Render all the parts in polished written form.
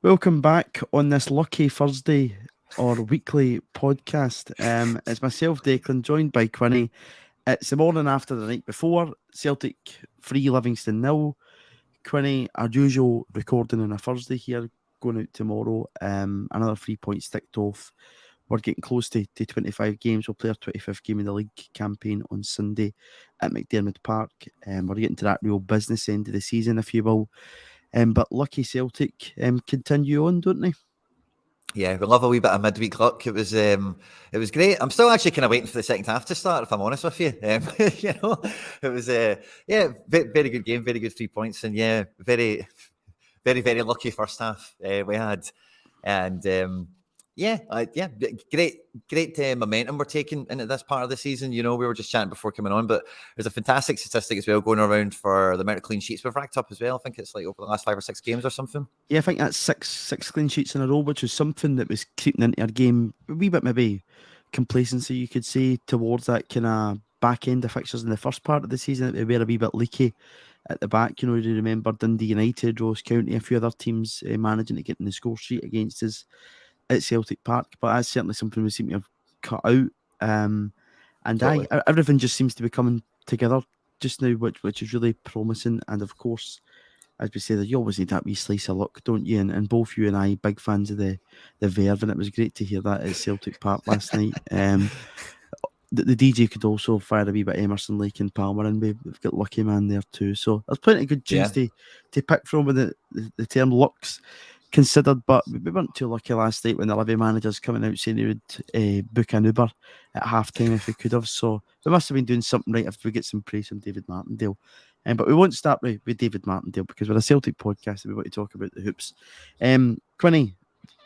Welcome back on this lucky Thursday or weekly podcast. It's myself, Declan, joined by Quinny. It's the morning after the night before. Celtic 3, Livingston 0. Quinny, our usual recording on a Thursday here, going out tomorrow. Another 3 points ticked off. We're getting close to 25 games. We'll play our 25th game in the league campaign on Sunday at McDiarmid Park. We're getting to that real business end of the season, if you will. But lucky Celtic continue on, don't they? Yeah, we love a wee bit of midweek luck. It was great. I'm still actually kind of waiting for the second half to start, if I'm honest with you. It was very good game, very good 3 points, and very, very, very lucky first half we had, and great momentum we're taking into this part of the season. We were just chatting before coming on, but there's a fantastic statistic as well going around for the amount of clean sheets we've racked up as well. I think it's like over the last 5 or 6 games or something. Yeah, I think that's six clean sheets in a row, which was something that was creeping into our game. A wee bit maybe complacency, you could say, towards that kind of back end of fixtures in the first part of the season. They were a wee bit leaky at the back. You remember Dundee United, Ross County, a few other teams managing to get in the score sheet against us at Celtic Park, but that's certainly something we seem to have cut out. Totally. Everything just seems to be coming together just now, which is really promising. And of course, as we say, that you always need that wee slice of luck, don't you? And both you and I, big fans of the Verve, and it was great to hear that at Celtic Park last night. The DJ could also fire a wee bit Emerson, Lake and Palmer, and we've got Lucky Man there too. So there's plenty of good tunes to pick from with the term luck's considered, but we weren't too lucky last night when the Livy manager's coming out saying he would book an Uber at half time if he could have. So we must have been doing something right if we get some praise from David Martindale. But we won't start with David Martindale because we're a Celtic podcast and we want to talk about the hoops. Quinny,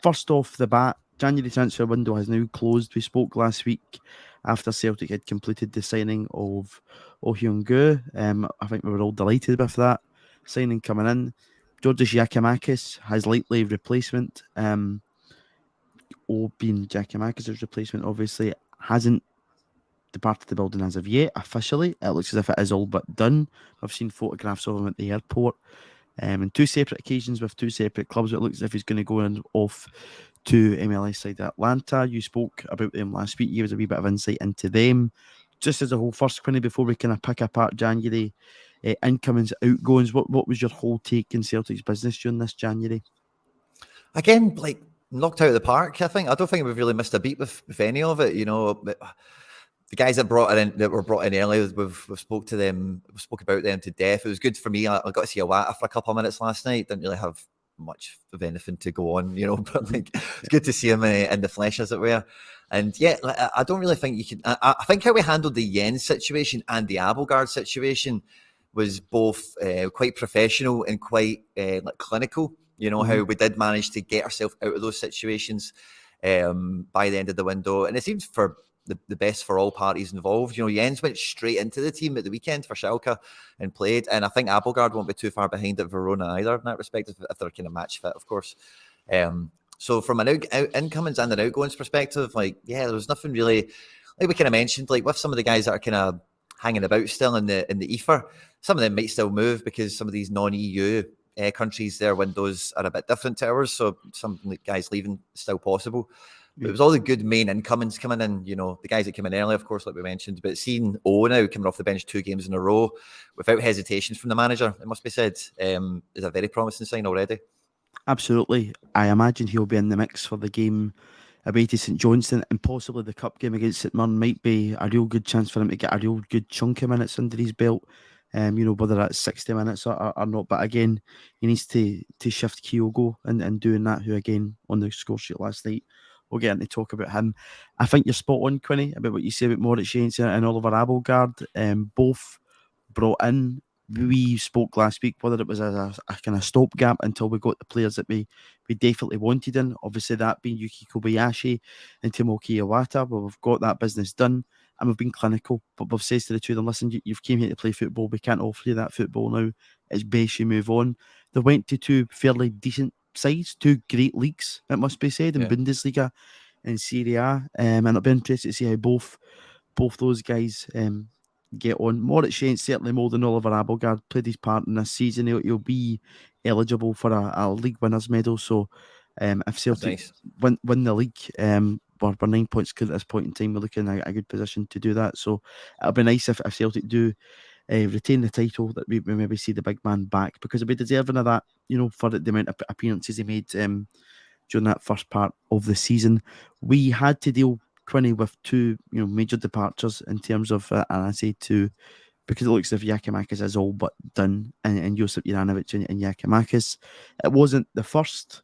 first off the bat, January transfer window has now closed. We spoke last week after Celtic had completed the signing of Oh Hyun-gu. I think we were all delighted with that signing coming in. Georgios Giacomakis, his likely replacement, being Giacomakis' replacement, obviously hasn't departed the building as of yet, officially. It looks as if it is all but done. I've seen photographs of him at the airport on 2 separate occasions with 2 separate clubs. It looks as if he's going to go off to MLS side Atlanta. You spoke about them last week. You gave us a wee bit of insight into them. Just as a whole first, Quinny, before we kind of pick apart January incomings, outgoings, what was your whole take in Celtic's business during this January? Again, like knocked out of the park. I don't think we've really missed a beat with any of it. The guys that were brought in early, we've spoke to them, we spoke about them to death. It was good for me. I got to see Awata for a couple of minutes last night. Didn't really have much of anything to go on, but like it's good to see him in the flesh, as it were. And I don't really think you can. I think how we handled the Jens situation and the Abelgard situation was both quite professional and quite clinical. How we did manage to get ourselves out of those situations by the end of the window, and it seems for the best for all parties involved. Jens went straight into the team at the weekend for Schalke and played, and I think Abelgard won't be too far behind at Verona either in that respect, if they're kind of match fit, of course. So from an incomings and an outgoings perspective, there was nothing really, like we kind of mentioned, like with some of the guys that are kind of hanging about still in the ether, some of them might still move because some of these non-EU countries, their windows are a bit different to ours, so some guys leaving still possible. But it was all the good main incomings coming in, the guys that came in early, of course, like we mentioned, but seeing O now coming off the bench 2 games in a row without hesitations from the manager, it must be said, is a very promising sign already. Absolutely. I imagine he'll be in the mix for the game away to St Johnstone, and possibly the cup game against St Mirren might be a real good chance for him to get a real good chunk of minutes under his belt. Whether that's 60 minutes or not. But again, he needs to shift Kyogo and doing that, who again on the score sheet last night, we'll get into talk about him. I think you're spot on, Quinny, about what you say about Moritz Jensen and Oliver Abelgard. Both brought in. We spoke last week whether it was a kind of stopgap until we got the players that we definitely wanted in. Obviously, that being Yuki Kobayashi and Tomoki Iwata. Well, we've got that business done and we've been clinical. But we've said to the two of them, listen, you've came here to play football. We can't offer you that football now. It's best you move on. They went to 2 fairly decent sides, 2 great leagues, it must be said, in Bundesliga and Serie A. And it'll be interesting to see how both those guys get on. Moritz Shane, certainly more than Oliver Abelgard, played his part in this season. He'll be eligible for a league winners medal. So if Celtic nice. win the league, we're 9 points clear at this point in time. We're looking at a good position to do that. So it'll be nice if Celtic do retain the title, that we maybe see the big man back, because he'll be deserving of that, for the amount of appearances he made during that first part of the season. We had to deal, Quinny, with two major departures in terms of, and I say two because it looks as if Yakimakis is all but done, and Josip Juranovic and Yakimakis. It wasn't the first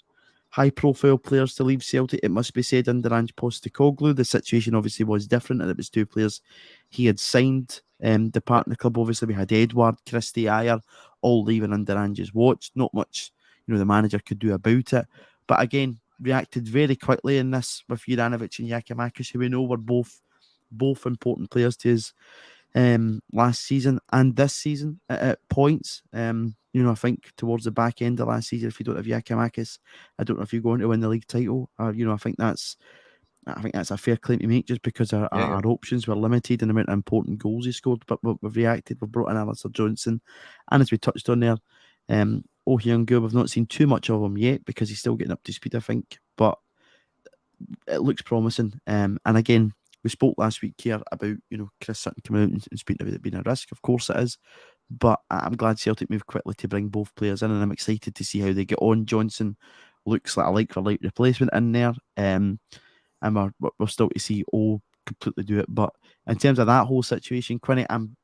high-profile players to leave Celtic, it must be said, under Ange Postecoglou. The situation obviously was different, and it was two players he had signed departing the club. Obviously, we had Edouard, Christie, Ayer, all leaving under Ange's watch. Not much, the manager could do about it. But again, reacted very quickly in this with Juranovic and Yakimakis, who we know were both important players to his last season and this season at points. I think towards the back end of last season, if you don't have Yakimakis, I don't know if you're going to win the league title. I think that's a fair claim to make, just because our options were limited in the amount of important goals he scored. But we've reacted. We've brought in Alistair Johnson, and as we touched on there, Oh Hyun-goo, we've not seen too much of him yet because he's still getting up to speed, I think. But it looks promising. And again, we spoke last week here about Chris Sutton coming out and speaking about it being a risk. Of course it is, but I'm glad Celtic moved quickly to bring both players in, and I'm excited to see how they get on. Johnson looks like a like-for-like replacement in there, and we're still to see completely do it. But in terms of that whole situation, Quinny, I'm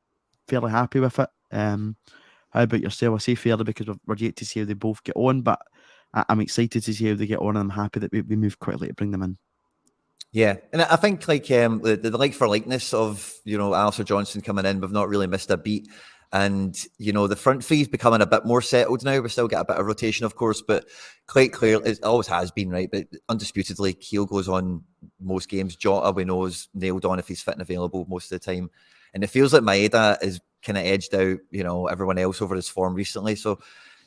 fairly happy with it. How about yourself? I say fairly because we're yet to see how they both get on, but I'm excited to see how they get on, and I'm happy that we move quickly to bring them in. Yeah, and I think like the like for likeness of Alistair Johnson coming in, we've not really missed a beat, and the front three's becoming a bit more settled now. We still get a bit of rotation, of course, but quite clear it always has been, right. But undisputedly, Keel goes on most games. Jota, we know, is nailed on if he's fit and available most of the time, and it feels like Maeda is kind of edged out everyone else over his form recently. So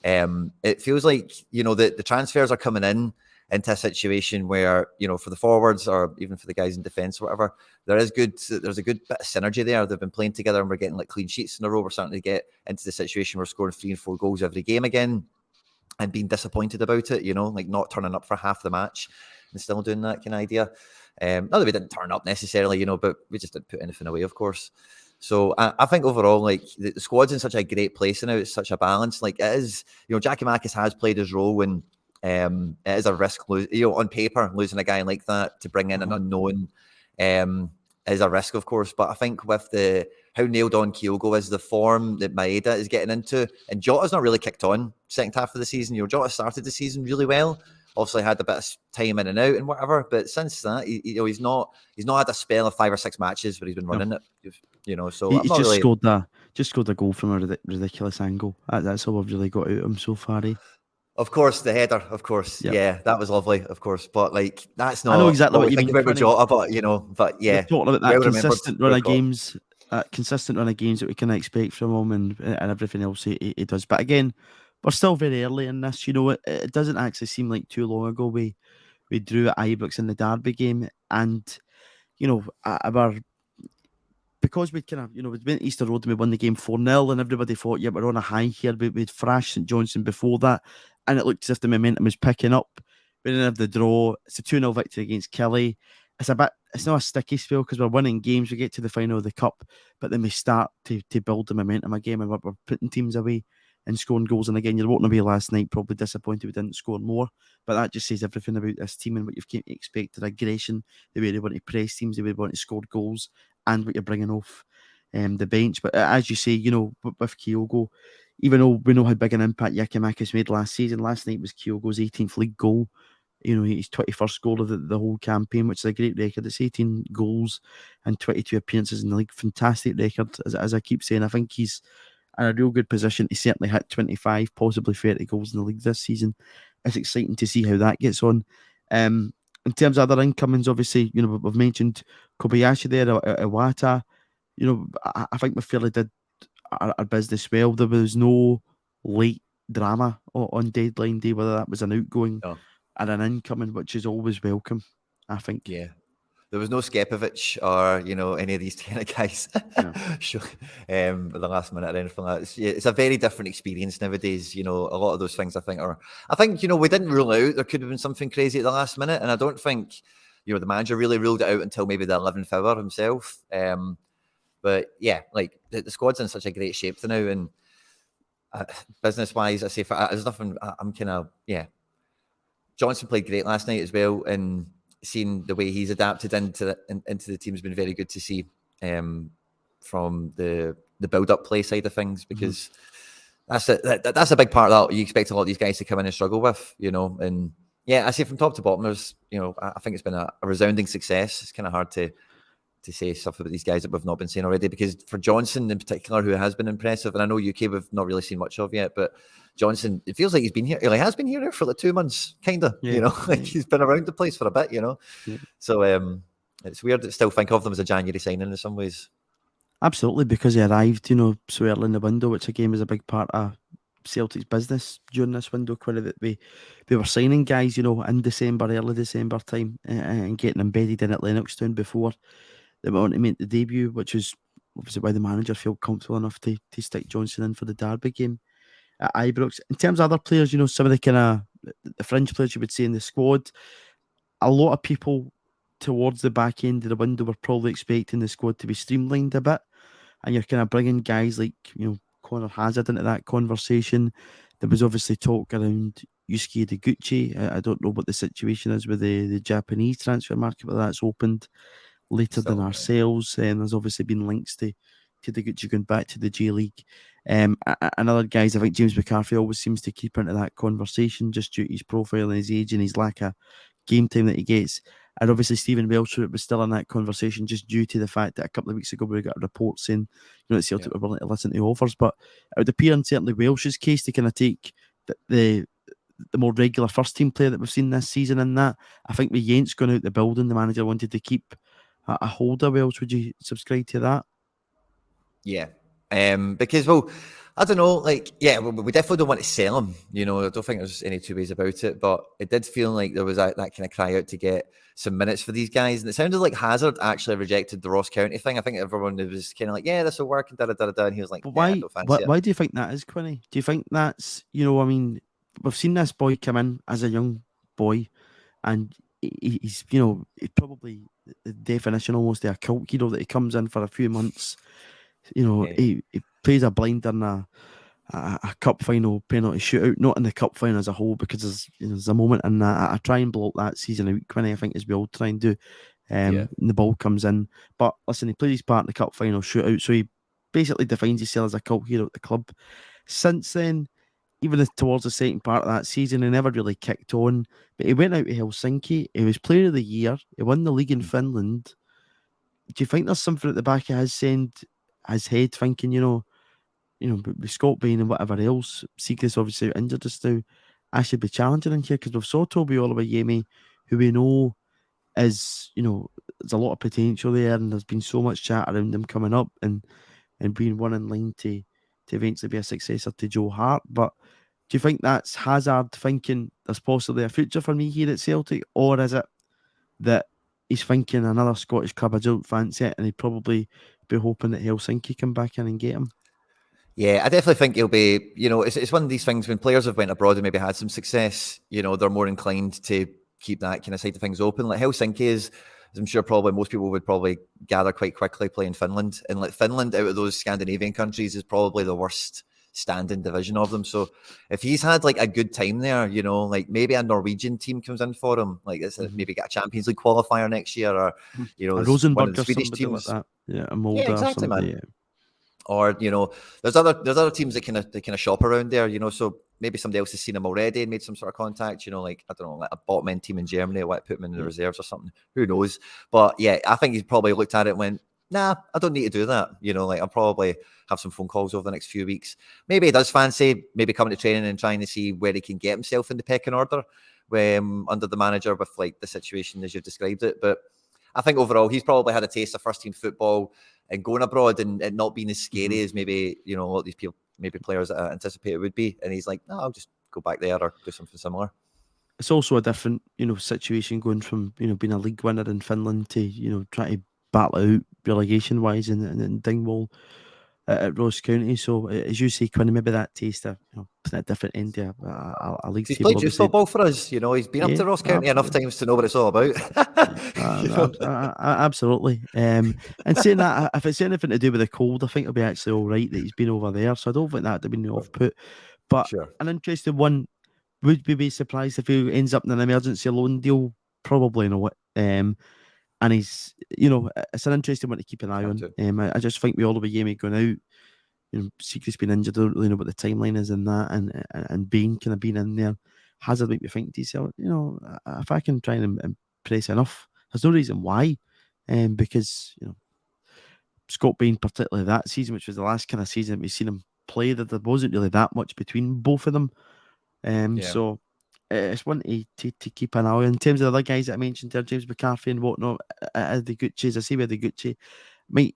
it feels like the transfers are coming into a situation where, for the forwards or even for the guys in defence or whatever, there's a good bit of synergy there. They've been playing together and we're getting like clean sheets in a row. We're starting to get into the situation where we're scoring 3 and 4 goals every game again and being disappointed about it, like not turning up for half the match and still doing that kind of idea. Not that we didn't turn up necessarily, but we just didn't put anything away, of course. So I think overall, like the squad's in such a great place now. It's such a balance. Like it is, Giakoumakis has played his role when it is a risk, on paper, losing a guy like that to bring in an unknown is a risk, of course. But I think with how nailed on Kyogo is, the form that Maeda is getting into, and Jota's not really kicked on second half of the season. Jota started the season really well. Obviously had a bit of time in and out and whatever, but since that, he's not had a spell of 5 or 6 matches where he's been running it. So he's just scored a goal from a ridiculous angle. That's all I've really got out of him so far. Of course, the header, of course. Yep. Yeah, that was lovely, of course. But like, that's not I know exactly what you think mean, about Jota, but yeah. We're talking about that consistent run of games, that we can expect from him, and everything else he does. But again, we're still very early in this. It doesn't actually seem like too long ago we drew at Ibrox in the Derby game, and our because we'd kind of, we'd been to Easter Road and we won the game 4-0, and everybody thought, yeah, we're on a high here. We'd thrashed St Johnstone before that, and it looked as if the momentum was picking up. We didn't have the draw. It's a 2-0 victory against Kelly. It's not a sticky spell because we're winning games. We get to the final of the Cup, but then we start to build the momentum again, and we're putting teams away and scoring goals. And again, you're walking away last night probably disappointed we didn't score more, but that just says everything about this team and what you've came to expect: their aggression, the way they want to press teams, the way they want to score goals, and what you're bringing off the bench. But as you say, with Kyogo, even though we know how big an impact Yakimakis made last season, last night was Kyogo's 18th league goal. His 21st goal of the whole campaign, which is a great record. It's 18 goals and 22 appearances in the league. Fantastic record, as I keep saying. I think he's in a real good position to certainly hit 25, possibly 30 goals in the league this season. It's exciting to see how that gets on. In terms of other incomings, obviously, we've mentioned Kobayashi there, Iwata. I think we fairly did our business well. There was no late drama on deadline day, whether that was an outgoing or an incoming, which is always welcome, I think. Yeah. there was no Skepovic or, you know, any of these kind of guys Yeah. at the last minute or anything like that. It's a very different experience nowadays. You know, a lot of those things I think, you know, we didn't rule out there could have been something crazy at the last minute. And I don't think, you know, the manager really ruled it out until maybe the 11th hour himself. But yeah, like the squad's in such a great shape now. And business-wise, I say, there's nothing, I'm kind of, yeah. Johnson played great last night as well, and seeing the way he's adapted into the team has been very good to see from the build-up play side of things, because that's a big part that you expect a lot of these guys to come in and struggle with, you know. And yeah, I say from top to bottom, there's, you know, I think it's been a resounding success. It's kind of hard to say stuff about these guys that we've not been saying already, because for Johnson in particular, who has been impressive, and I know UK we've not really seen much of yet, but Johnson, it feels like he's been here. He has been here for like 2 months, kind of. Yeah. You know, like he's been around the place for a bit. You know, so it's weird to still think of them as a January signing in some ways. Absolutely, because he arrived, you know, so early in the window, which again was a big part of Celtic's business during this window, Quinny, that we were signing guys, you know, in December, early December time, and getting embedded in at Lennoxtown before they went on to make the debut, which is obviously why the manager felt comfortable enough to stick Johnson in for the Derby game at Ibrox. In terms of other players, you know, some of the kind of the fringe players you would say in the squad, a lot of people towards the back end of the window were probably expecting the squad to be streamlined a bit, and you're kind of bringing guys like, you know, Connor Hazard into that conversation. There was obviously talk around Yusuke Deguchi. I don't know what the situation is with the Japanese transfer market, but that's opened later than ourselves. There's obviously been links to Deguchi going back to the J League. And other guys, I think James McCarthy always seems to keep into that conversation just due to his profile and his age and his lack of game time that he gets. And obviously Stephen Welsh was still in that conversation just due to the fact that a couple of weeks ago we got a report saying, you know, that Celtic were willing to listen to offers. But it would appear in certainly Welsh's case to kind of take the more regular first team player that we've seen this season in that. I think with Yates going out the building, the manager wanted to keep a hold of Welsh. Would you subscribe to that? Yeah. Because, well, I don't know, like, yeah, we definitely don't want to sell him. You know, I don't think there's any two ways about it, but it did feel like there was that kind of cry out to get some minutes for these guys. And it sounded like Hazard actually rejected the Ross County thing. I think everyone was kind of like, yeah, this will work, and da-da-da-da. And he was like, why, I don't fancy it. Why do you think that is, Quinny? Do you think that's, you know, I mean, we've seen this boy come in as a young boy, and he's, you know, he's probably the definition almost of a cult hero, that he comes in for a few months. You know, he plays a blinder in a cup final penalty shootout, not in the cup final as a whole, because there's a moment in that I try and block that season out, Quinny, I think, as we all try and do. And the ball comes in, but listen, he plays his part in the cup final shootout, so he basically defines himself as a cult hero at the club. Since then, even towards the second part of that season, he never really kicked on, but he went out to Helsinki, he was player of the year, he won the league in Finland. Do you think there's something at the back of his head thinking, you know, with Scott Bain and whatever else, Seagrass obviously injured just now, I should be challenging in here, because we've saw Toby Oluwayemi, who we know is, you know, there's a lot of potential there, and there's been so much chat around him coming up and being one in line to eventually be a successor to Joe Hart. But do you think that's Hazard thinking there's possibly a future for me here at Celtic, or is it that he's thinking another Scottish club, I don't fancy it, and he'd probably be hoping that Helsinki come back in and get him? Yeah, I definitely think he'll be, you know, it's one of these things when players have went abroad and maybe had some success, you know, they're more inclined to keep that kind of side of things open. Like Helsinki is, as I'm sure probably most people would probably gather quite quickly, playing Finland. And like Finland, out of those Scandinavian countries, is probably the worst standing division of them. So if he's had like a good time there, you know, like maybe a Norwegian team comes in for him, like it's maybe get a Champions League qualifier next year, or, you know, Rosenborg one of the or Swedish somebody teams. like that. Yeah, a Molde exactly, or somebody. man. Or, you know, there's other teams that kind of shop around there, you know, so maybe somebody else has seen him already and made some sort of contact, you know, like, I don't know, like a bottom-end team in Germany, or put him in the reserves or something. Who knows? But yeah, I think he's probably looked at it and went, nah, I don't need to do that. You know, like, I'll probably have some phone calls over the next few weeks. Maybe he does fancy maybe coming to training and trying to see where he can get himself in the pecking order under the manager with like the situation as you've described it. But I think overall he's probably had a taste of first team football and going abroad and it not being as scary as maybe, you know, a lot of these people, maybe players that I anticipated would be. And he's like, no, I'll just go back there or do something similar. it's also a different, situation going from, being a league winner in Finland to, trying to battle it out relegation wise in Dingwall at Ross County. So as you say, Quinn, maybe that taste of, playing at a different end of a league He's table, played youth obviously. football for us. He's been up Yeah, to Ross County enough absolutely. times to know what it's all about. Absolutely. And saying that, if it's anything to do with the cold, I think it'll be actually all right that he's been over there. So I don't think that'd have been the off put. But Sure. an interesting one. Would we be surprised if he ends up in an emergency loan deal? Probably not. And he's, it's an interesting one to keep an eye Have on. to. I just think with all of the game going out, Secret's been injured. I don't really know what the timeline is in that, and Bain kind of being in there. Hazard make me think to yourself, if I can try and impress enough, there's no reason why. Because Scott Bain, particularly that season, which was the last kind of season we've seen him play, that there wasn't really that much between both of them. So it's one to keep an eye on. In terms of the other guys that I mentioned there, James McCarthy and whatnot, the Gucci's, I see where the Gucci might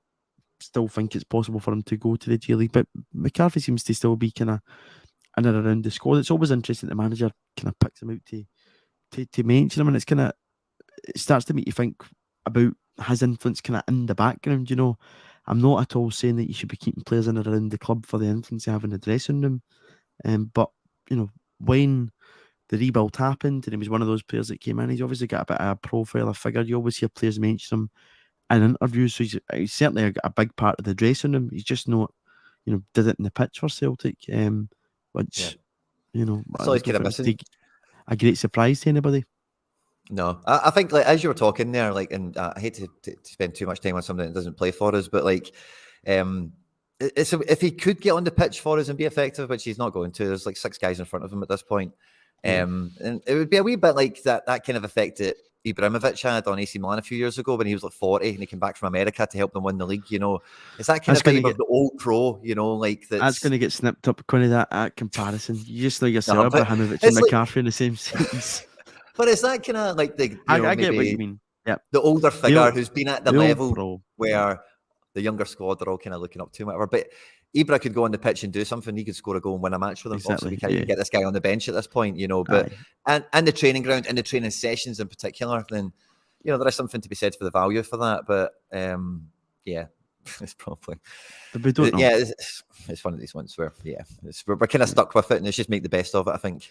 still think it's possible for him to go to the J League, but McCarthy seems to still be kind of in and around the squad. It's always interesting the manager kind of picks him out to mention him, and it starts to make you think about his influence kind of in the background. I'm not at all saying that you should be keeping players in and around the club for the influence they have in the dressing room, but when the rebuild happened and he was one of those players that came in, he's obviously got a bit of a profile, a figure. You always hear players mention him in interviews, so he's certainly a big part of the dressing room. He's just not, did it in the pitch for Celtic, which, I That's don't always think kind of it was missing. a great surprise to anybody. No, I think like as you were talking there, like, and I hate to spend too much time on something that doesn't play for us, but like, if he could get on the pitch for us and be effective, which he's not going to, there's like 6 guys in front of him at this point. And it would be a wee bit like that kind of effect that Ibrahimovic had on AC Milan a few years ago when he was like 40 and he came back from America to help them win the league. It's that kind of vibe of the old pro. Like that's going to get snipped up, Quinny. That comparison, you just know yourself, but Ibrahimovic and it's like, McCarthy in the same sentence. but it's that kind of like the I get what maybe you mean. Yeah, the older figure who's been at the level pro. where the younger squad are all kind of looking up to him, whatever. But Ibra could go on the pitch and do something. He could score a goal and win a match with them. Exactly, Obviously, we can't even get this guy on the bench at this point, But and the training ground and the training sessions in particular, then there is something to be said for the value for that. But yeah, it's probably. But we don't know. Yeah, it's one of these ones where we're kind of stuck with it, and let's just make the best of it. I think.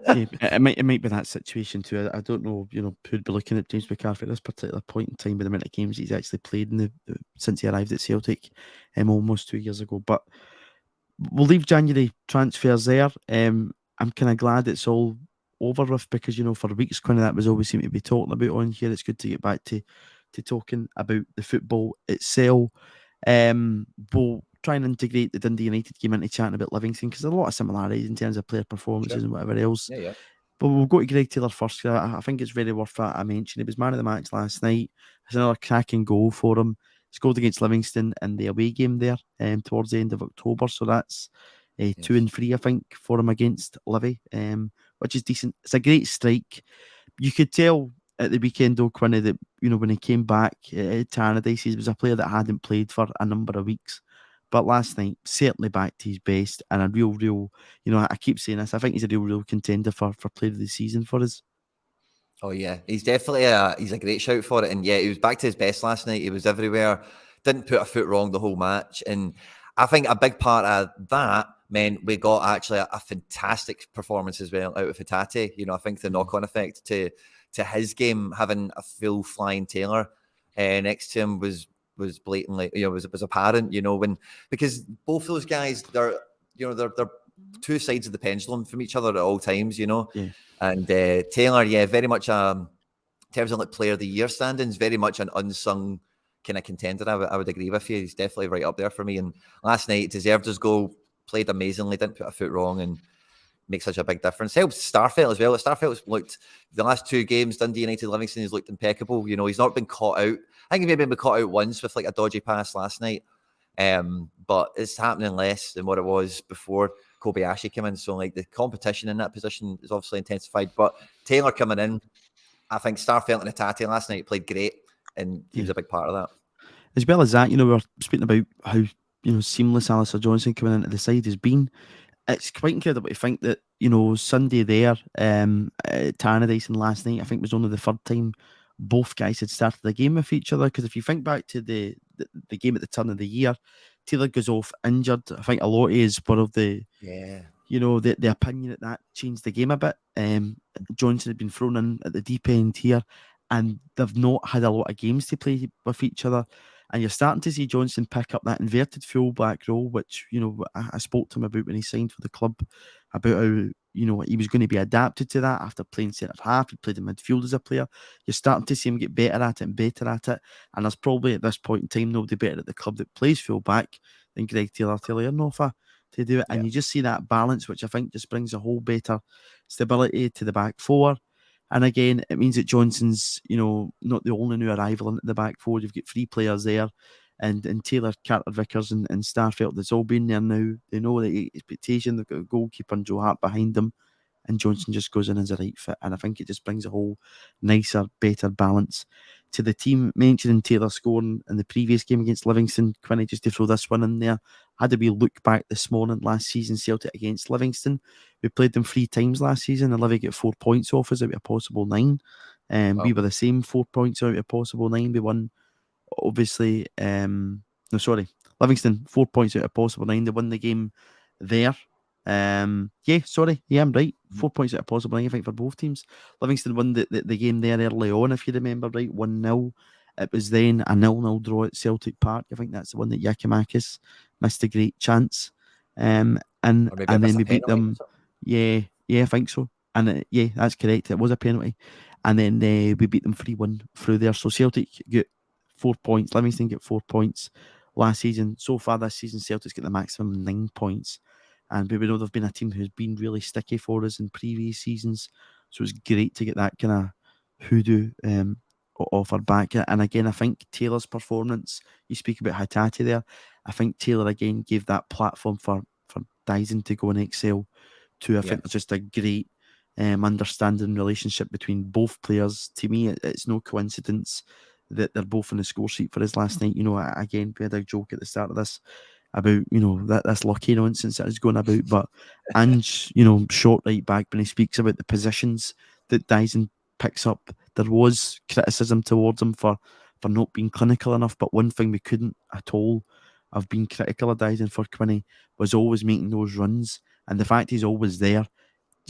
It might be that situation too. I don't know, who'd be looking at James McCarthy at this particular point in time with the amount of games he's actually played since he arrived at Celtic, almost 2 years ago. But we'll leave January transfers there. I'm kind of glad it's all over with because for weeks, Quinn, that was always seemed to be talking about on here. It's good to get back to talking about the football itself. We'll try and integrate the Dundee United game into chatting about Livingston because there's a lot of similarities in terms of player performances and whatever else. Yeah. But we'll go to Greg Taylor first. I think it's very worth that I mentioned. He was man of the match last night. It's another cracking goal for him. He scored against Livingston in the away game there towards the end of October. So that's 2 and 3, I think, for him against Livy, which is decent. It's a great strike. You could tell at the weekend, though, Quinny, that when he came back at Tannadice, he was a player that hadn't played for a number of weeks. But last night, certainly back to his best and a real, I keep saying this, I think he's a real contender for player of the season for us. Oh yeah, he's definitely he's a great shout for it. And yeah, he was back to his best last night. He was everywhere, didn't put a foot wrong the whole match. And I think a big part of that meant we got actually a fantastic performance as well out of Hatate. I think the knock-on effect to his game, having a full flying Taylor next to him was blatantly, was apparent, because both those guys, they're two sides of the pendulum from each other at all times, Yeah. And Taylor, very much in terms of like player of the year standings, very much an unsung kind of contender. I would agree with you. He's definitely right up there for me. And last night deserved his goal, played amazingly, didn't put a foot wrong, and makes such a big difference. Helps Starfelt as well. Starfelt's looked the last 2 games, Dundee United, Livingston, he's looked impeccable. He's not been caught out. I think he maybe been caught out once with like a dodgy pass last night. But it's happening less than what it was before Kobayashi came in. So like the competition in that position is obviously intensified. But Taylor coming in, I think Starfelt and Hatate last night played great, and he was a big part of that. As well as that, we were speaking about how seamless Alistair Johnson coming into the side has been. it's quite incredible to think that, Sunday there, at Tannadice and last night, I think was only the third time both guys had started the game with each other. Because if you think back to the game at the turn of the year, Taylor goes off injured. I think a lot is one of the Yeah. the opinion that changed the game a bit. Johnson had been thrown in at the deep end here, and they've not had a lot of games to play with each other. And you're starting to see Johnson pick up that inverted full-back role, which, I spoke to him about when he signed for the club, about how, he was going to be adapted to that after playing centre half. He played in midfield as a player. You're starting to see him get better at it and better at it. And there's probably at this point in time nobody better at the club that plays full-back than Greg Taylor-Tilliernofa to do it. Yeah. And you just see that balance, which I think just brings a whole better stability to the back four. And again, it means that Johnson's, not the only new arrival into the back four. You've got 3 players there, and Taylor, Carter Vickers, and Starfelt that's all been there now. They know the expectation. They've got a goalkeeper and Joe Hart behind them, and Johnson just goes in as a right fit. And I think it just brings a whole nicer, better balance to the team. Mentioning Taylor scoring in the previous game against Livingston, Quinny, just to throw this one in there. I had a wee look back this morning, last season, Celtic against Livingston. We played them 3 times last season, and Livy got 4 points off us out of a possible 9. Wow. We were the same, 4 points out of a possible 9. We won, obviously, Livingston, 4 points out of possible 9. They won the game there. I'm right. 4 points out of possible 9, I think, for both teams. Livingston won the game there early on, if you remember right, 1-0. It was then a 0-0 draw at Celtic Park. I think that's the one that Yakimakis missed a great chance. And then we beat them. Yeah, I think so. And that's correct. It was a penalty. And then we beat them 3-1 through there. So Celtic get 4 points. Livingston get 4 points last season. So far this season, Celtic's get the maximum 9 points. And we know they've been a team who's been really sticky for us in previous seasons. So it's great to get that kind of hoodoo offer back. And again, I think Taylor's performance, you speak about Hatate there, I think Taylor again gave that platform for Dyson to go and excel too. I think there's just a great understanding relationship between both players. To me, it's no coincidence that they're both in the score sheet for us last night. Again, we had a joke at the start of this about, that's lucky nonsense that is going about. But Ange, short right back, when he speaks about the positions that Dyson picks up, there was criticism towards him for not being clinical enough. But one thing we couldn't at all have been critical of Dyson for, Quinny, was always making those runs. And the fact he's always there,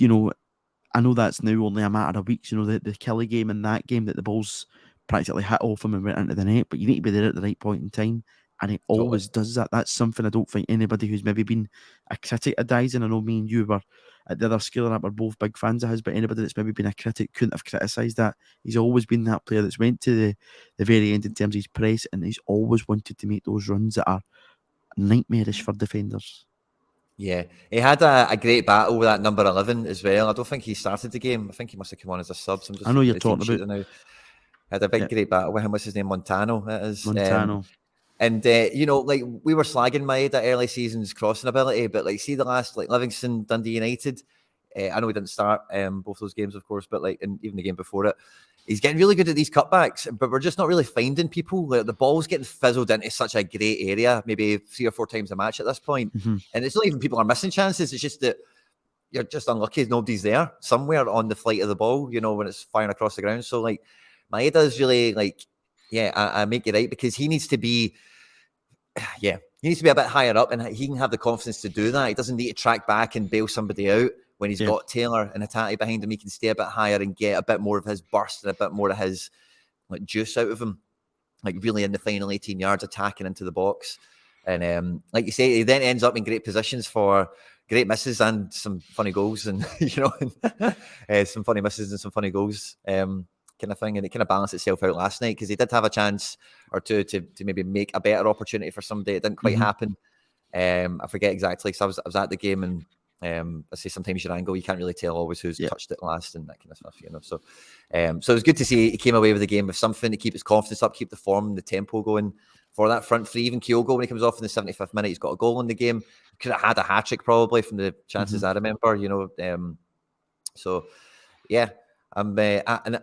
I know that's now only a matter of weeks, the Kelly game and that game that the ball's practically hit off him and went into the net, but you need to be there at the right point in time. And he always does that. That's something I don't think anybody who's maybe been a critic of Dyson, I know me and you were at the other scale and we're both big fans of his, but anybody that's maybe been a critic couldn't have criticised that. He's always been that player that's went to the very end in terms of his press, and he's always wanted to make those runs that are nightmarish for defenders. Yeah, he had a great battle with that number 11 as well. I don't think he started the game. I think he must have come on as a sub. So I know you're talking about. Now. Had a big great battle with him. What's his name? Montano. That is. Montano. And like we were slagging Maeda early season's crossing ability, but like see the last like Livingston, Dundee United. I know we didn't start both those games, of course, but like and even the game before it, he's getting really good at these cutbacks. But we're just not really finding people. Like, the ball's getting fizzled into such a great area, maybe 3 or 4 times a match at this point. And it's not even people are missing chances. It's just that you're just unlucky. Nobody's there somewhere on the flight of the ball. When it's firing across the ground. So like Maeda is really like. Yeah, I make you right, because he needs to be, he needs to be a bit higher up, and he can have the confidence to do that. He doesn't need to track back and bail somebody out when he's got Taylor and Hatate behind him. He can stay a bit higher and get a bit more of his burst and a bit more of his like juice out of him, like really in the final 18 yards attacking into the box. And like you say, he then ends up in great positions for great misses and some funny goals, and some funny misses and some funny goals. Kind of thing, and it kind of balanced itself out last night, because he did have a chance or two to maybe make a better opportunity for somebody. It didn't quite happen. I forget exactly, because I was at the game, and I say sometimes your angle, you can't really tell always who's touched it last and that kind of stuff, So it was good to see he came away with the game with something to keep his confidence up, keep the form, the tempo going for that front three. Even Kyogo, when he comes off in the 75th minute, he's got a goal in the game. Could have had a hat trick probably from the chances I remember, so yeah. And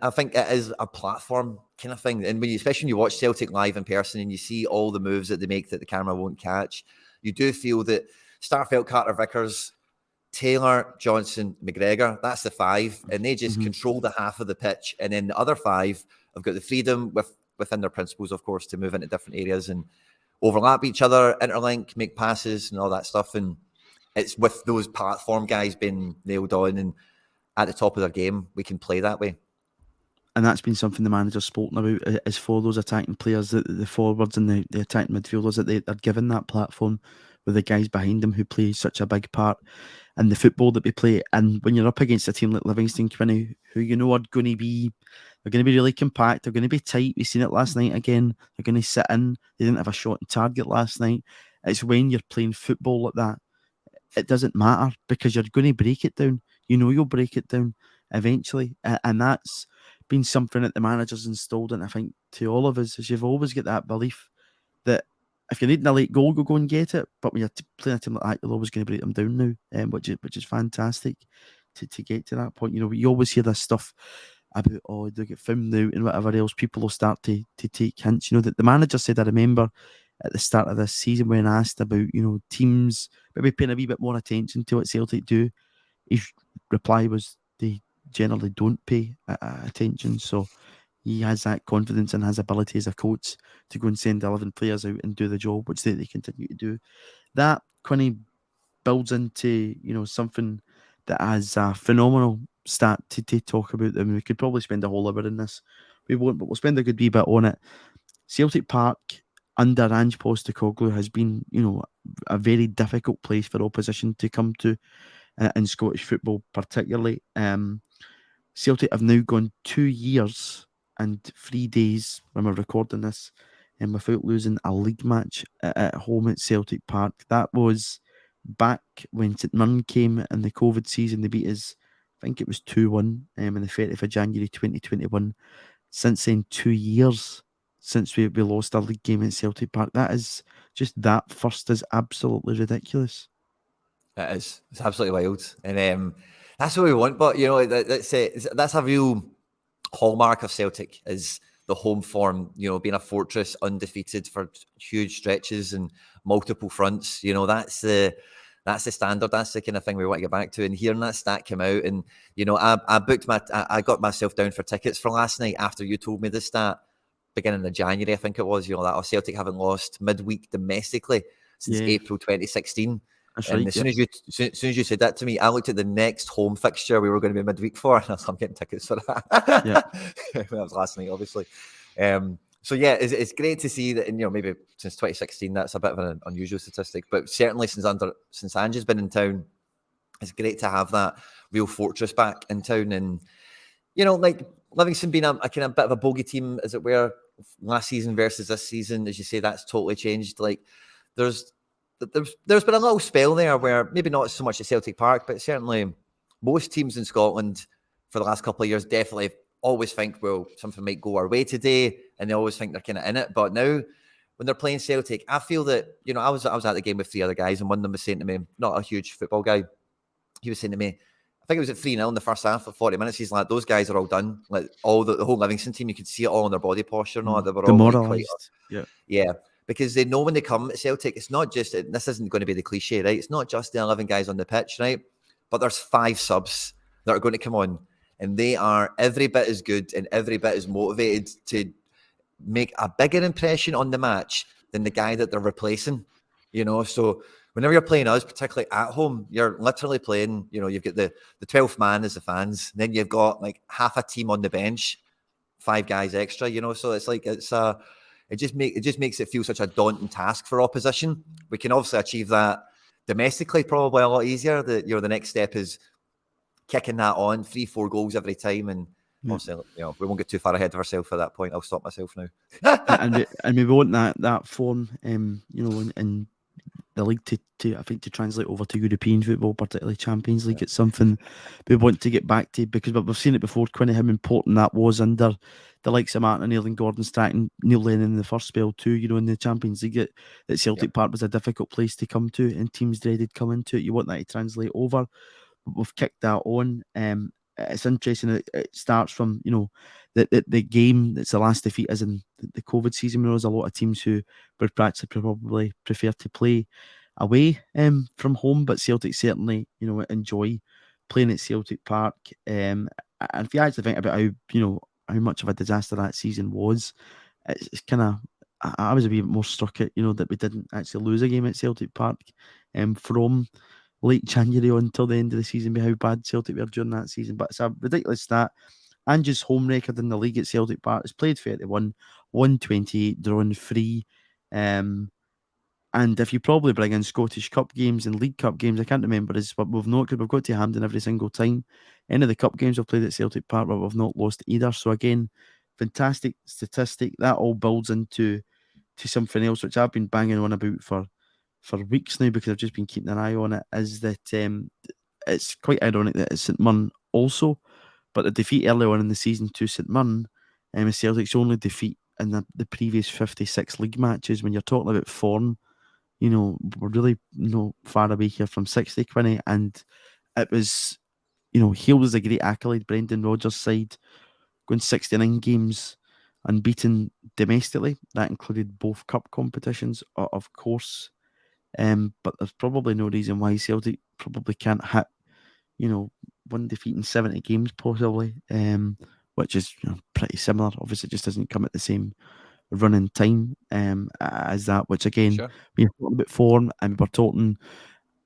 I think it is a platform kind of thing. And especially when you watch Celtic live in person and you see all the moves that they make that the camera won't catch, you do feel that Starfelt, Carter Vickers, Taylor, Johnson, McGregor, that's the 5, and they just Mhm. control the half of the pitch. And then the other 5 have got the freedom within their principles, of course, to move into different areas and overlap each other, interlink, make passes and all that stuff. And it's with those platform guys being nailed on and at the top of their game, we can play that way. And that's been something the manager's spoken about, is for those attacking players, the forwards and the attacking midfielders, that they're given that platform with the guys behind them who play such a big part in the football that we play. And when you're up against a team like Livingston, Quinny, who you know are going to be, they're going to be really compact, they're going to be tight. We've seen it last night again. They're going to sit in. They didn't have a shot on target last night. It's when you're playing football like that, it doesn't matter, because you're going to break it down. You know you'll break it down eventually. And that's been something that the manager's installed in, I think, to all of us, is you've always got that belief that if you're needing a late goal, go and get it. But when you're playing a team like that, you're always going to break them down now, which is fantastic to get to that point. You know, you always hear this stuff about, oh, they get found out and whatever else. People will start to take hints. You know, that the manager said, I remember at the start of this season when asked about, you know, teams maybe paying a wee bit more attention to what Celtic do, his reply was they generally don't pay attention. So he has that confidence and has ability as a coach to go and send 11 players out and do the job, which they continue to do. That, Quinny, builds into, you know, something that has a phenomenal stat to talk about. I mean, we could probably spend a whole hour in this. We won't, but we'll spend a good wee bit on it. Celtic Park under Ange Postecoglou has been, you know, a very difficult place for opposition to come to in Scottish football, particularly. Celtic have now gone 2 years and 3 days when we're recording this, and without losing a league match at home at Celtic Park. That was back when St Mirren came in the COVID season. They beat us, I think it was 2-1 on the 30th of January 2021. Since then, 2 years since we lost a league game at Celtic Park. That is just, that first is absolutely ridiculous. It is. It's absolutely wild. And that's what we want. But, you know, that's a real hallmark of Celtic, is the home form, you know, being a fortress, undefeated for huge stretches and multiple fronts. You know, that's the standard. That's the kind of thing we want to get back to. And hearing that stat come out, and, you know, I got myself down for tickets for last night after you told me the stat, beginning of January, I think it was, you know, that Celtic haven't lost midweek domestically since April 2016. That's and right. as soon as you said that to me, I looked at the next home fixture we were going to be midweek for, and I was like, I'm getting tickets for that. Yeah. That was last night, obviously. So yeah, it's great to see that, you know, maybe since 2016, that's a bit of an unusual statistic, but certainly since Ange has been in town, it's great to have that real fortress back in town. And, you know, like Livingston being a kind of bit of a bogey team, as it were, last season versus this season, as you say, that's totally changed. Like there's been a little spell there where maybe not so much at Celtic Park, but certainly most teams in Scotland for the last couple of years definitely always think, well, something might go our way today, and they always think they're kind of in it. But now, when they're playing Celtic, I feel that, you know, I was at the game with 3 other guys, and one of them was saying to me, not a huge football guy, he was saying to me, I think it was at 3-0 in the first half for 40 minutes. He's like, those guys are all done. Like all the whole Livingston team, you could see it all in their body posture and all. They were all like, quite, yeah. Because they know when they come at Celtic, it's not just, this isn't going to be the cliche, right? It's not just the 11 guys on the pitch, right? But there's 5 subs that are going to come on, and they are every bit as good and every bit as motivated to make a bigger impression on the match than the guy that they're replacing, you know? So whenever you're playing us, particularly at home, you're literally playing, you know, you've got the 12th man as the fans, then you've got like half a team on the bench, 5 guys extra, you know? So it's like, it just makes it feel such a daunting task for opposition. We can obviously achieve that domestically probably a lot easier. The next step is kicking that on 3-4 goals every time, and obviously, you know, we won't get too far ahead of ourselves at that point. I'll stop myself now. and we want that form, you know, in the league to I think to translate over to European football, particularly Champions League. It's something we want to get back to, because we've seen it before, Quinny, how important that was under the likes of Martin O'Neill and Gordon Strachan, Neil Lennon in the first spell too. You know, in the Champions League, that Celtic Park was a difficult place to come to, and teams dreaded coming to it. You want that to translate over. But we've kicked that on. It's interesting that it starts from, you know, the game that's the last defeat is in the COVID season, where there's a lot of teams who would practically probably prefer to play away from home, but Celtic certainly, enjoy playing at Celtic Park. And if you actually think about how much of a disaster that season was, it's kind of, I was a wee bit more struck at, that we didn't actually lose a game at Celtic Park from late January until the end of the season, by how bad Celtic were during that season. But it's a ridiculous stat. Ange's home record in the league at Celtic Park is played 31, won 28, drawn 3. And if you probably bring in Scottish Cup games and League Cup games, I can't remember is what we've not, because we've got to Hampden every single time. Any of the cup games we've played at Celtic Park, but we've not lost either. So again, fantastic statistic. That all builds into something else, which I've been banging on about for weeks now, because I've just been keeping an eye on it, is that it's quite ironic that it's St Mirren also, but the defeat early on in the season to St Mirren is Celtic's only defeat in the previous 56 league matches. When you're talking about form, we're really far away here from 60, Quinny, and it was, hailed as a great accolade. Brendan Rodgers' side going 69 games unbeaten domestically. That included both cup competitions, of course. But there's probably no reason why Celtic probably can't hit, one defeat in 70 games possibly, which is pretty similar. Obviously, it just doesn't come at the same running time as that, which again, Sure. we're talking about form, and we were talking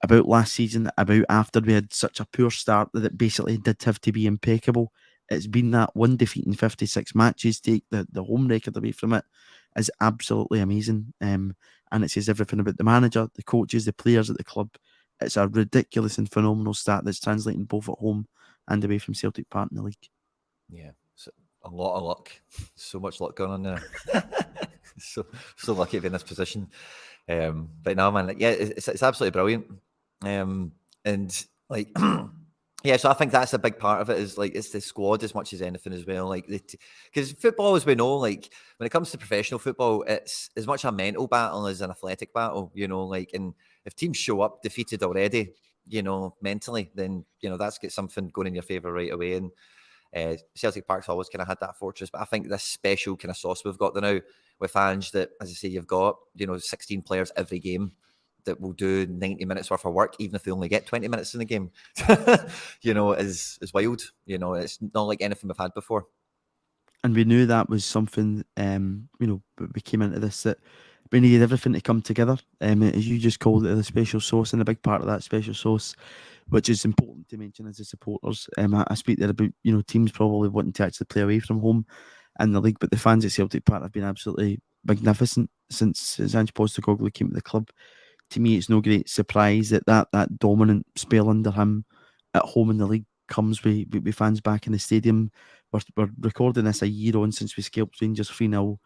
about last season, about after we had such a poor start that it basically did have to be impeccable. It's been that one defeat in 56 matches. Take the home record away from it is absolutely amazing. And it says everything about the manager, the coaches, the players at the club. It's a ridiculous and phenomenal stat that's translating both at home and away from Celtic Park in the league. Yeah, so a lot of luck. So much luck going on there. so lucky to be in this position. But no, man, like, yeah, it's absolutely brilliant. And like, yeah, so I think that's a big part of it, is like, it's the squad as much as anything as well. Like, because football, as we know, like when it comes to professional football, it's as much a mental battle as an athletic battle, like, and if teams show up defeated already, mentally, then, that's got something going in your favour right away. And Celtic Park's always kind of had that fortress, but I think this special kind of sauce we've got there now with Ange, that, as I say, you've got 16 players every game that will do 90 minutes worth of work, even if they only get 20 minutes in the game. Is wild. It's not like anything we've had before. And we knew that was something. We came into this, that we needed everything to come together. As you just called it, the special sauce, and a big part of that special sauce, which is important to mention as the supporters. I speak there about teams probably wanting to actually play away from home in the league, but the fans at Celtic Park have been absolutely magnificent since Ange Postecoglou came to the club. To me, it's no great surprise that dominant spell under him at home in the league comes with fans back in the stadium. We're recording this a year on since we scalped Rangers 3-0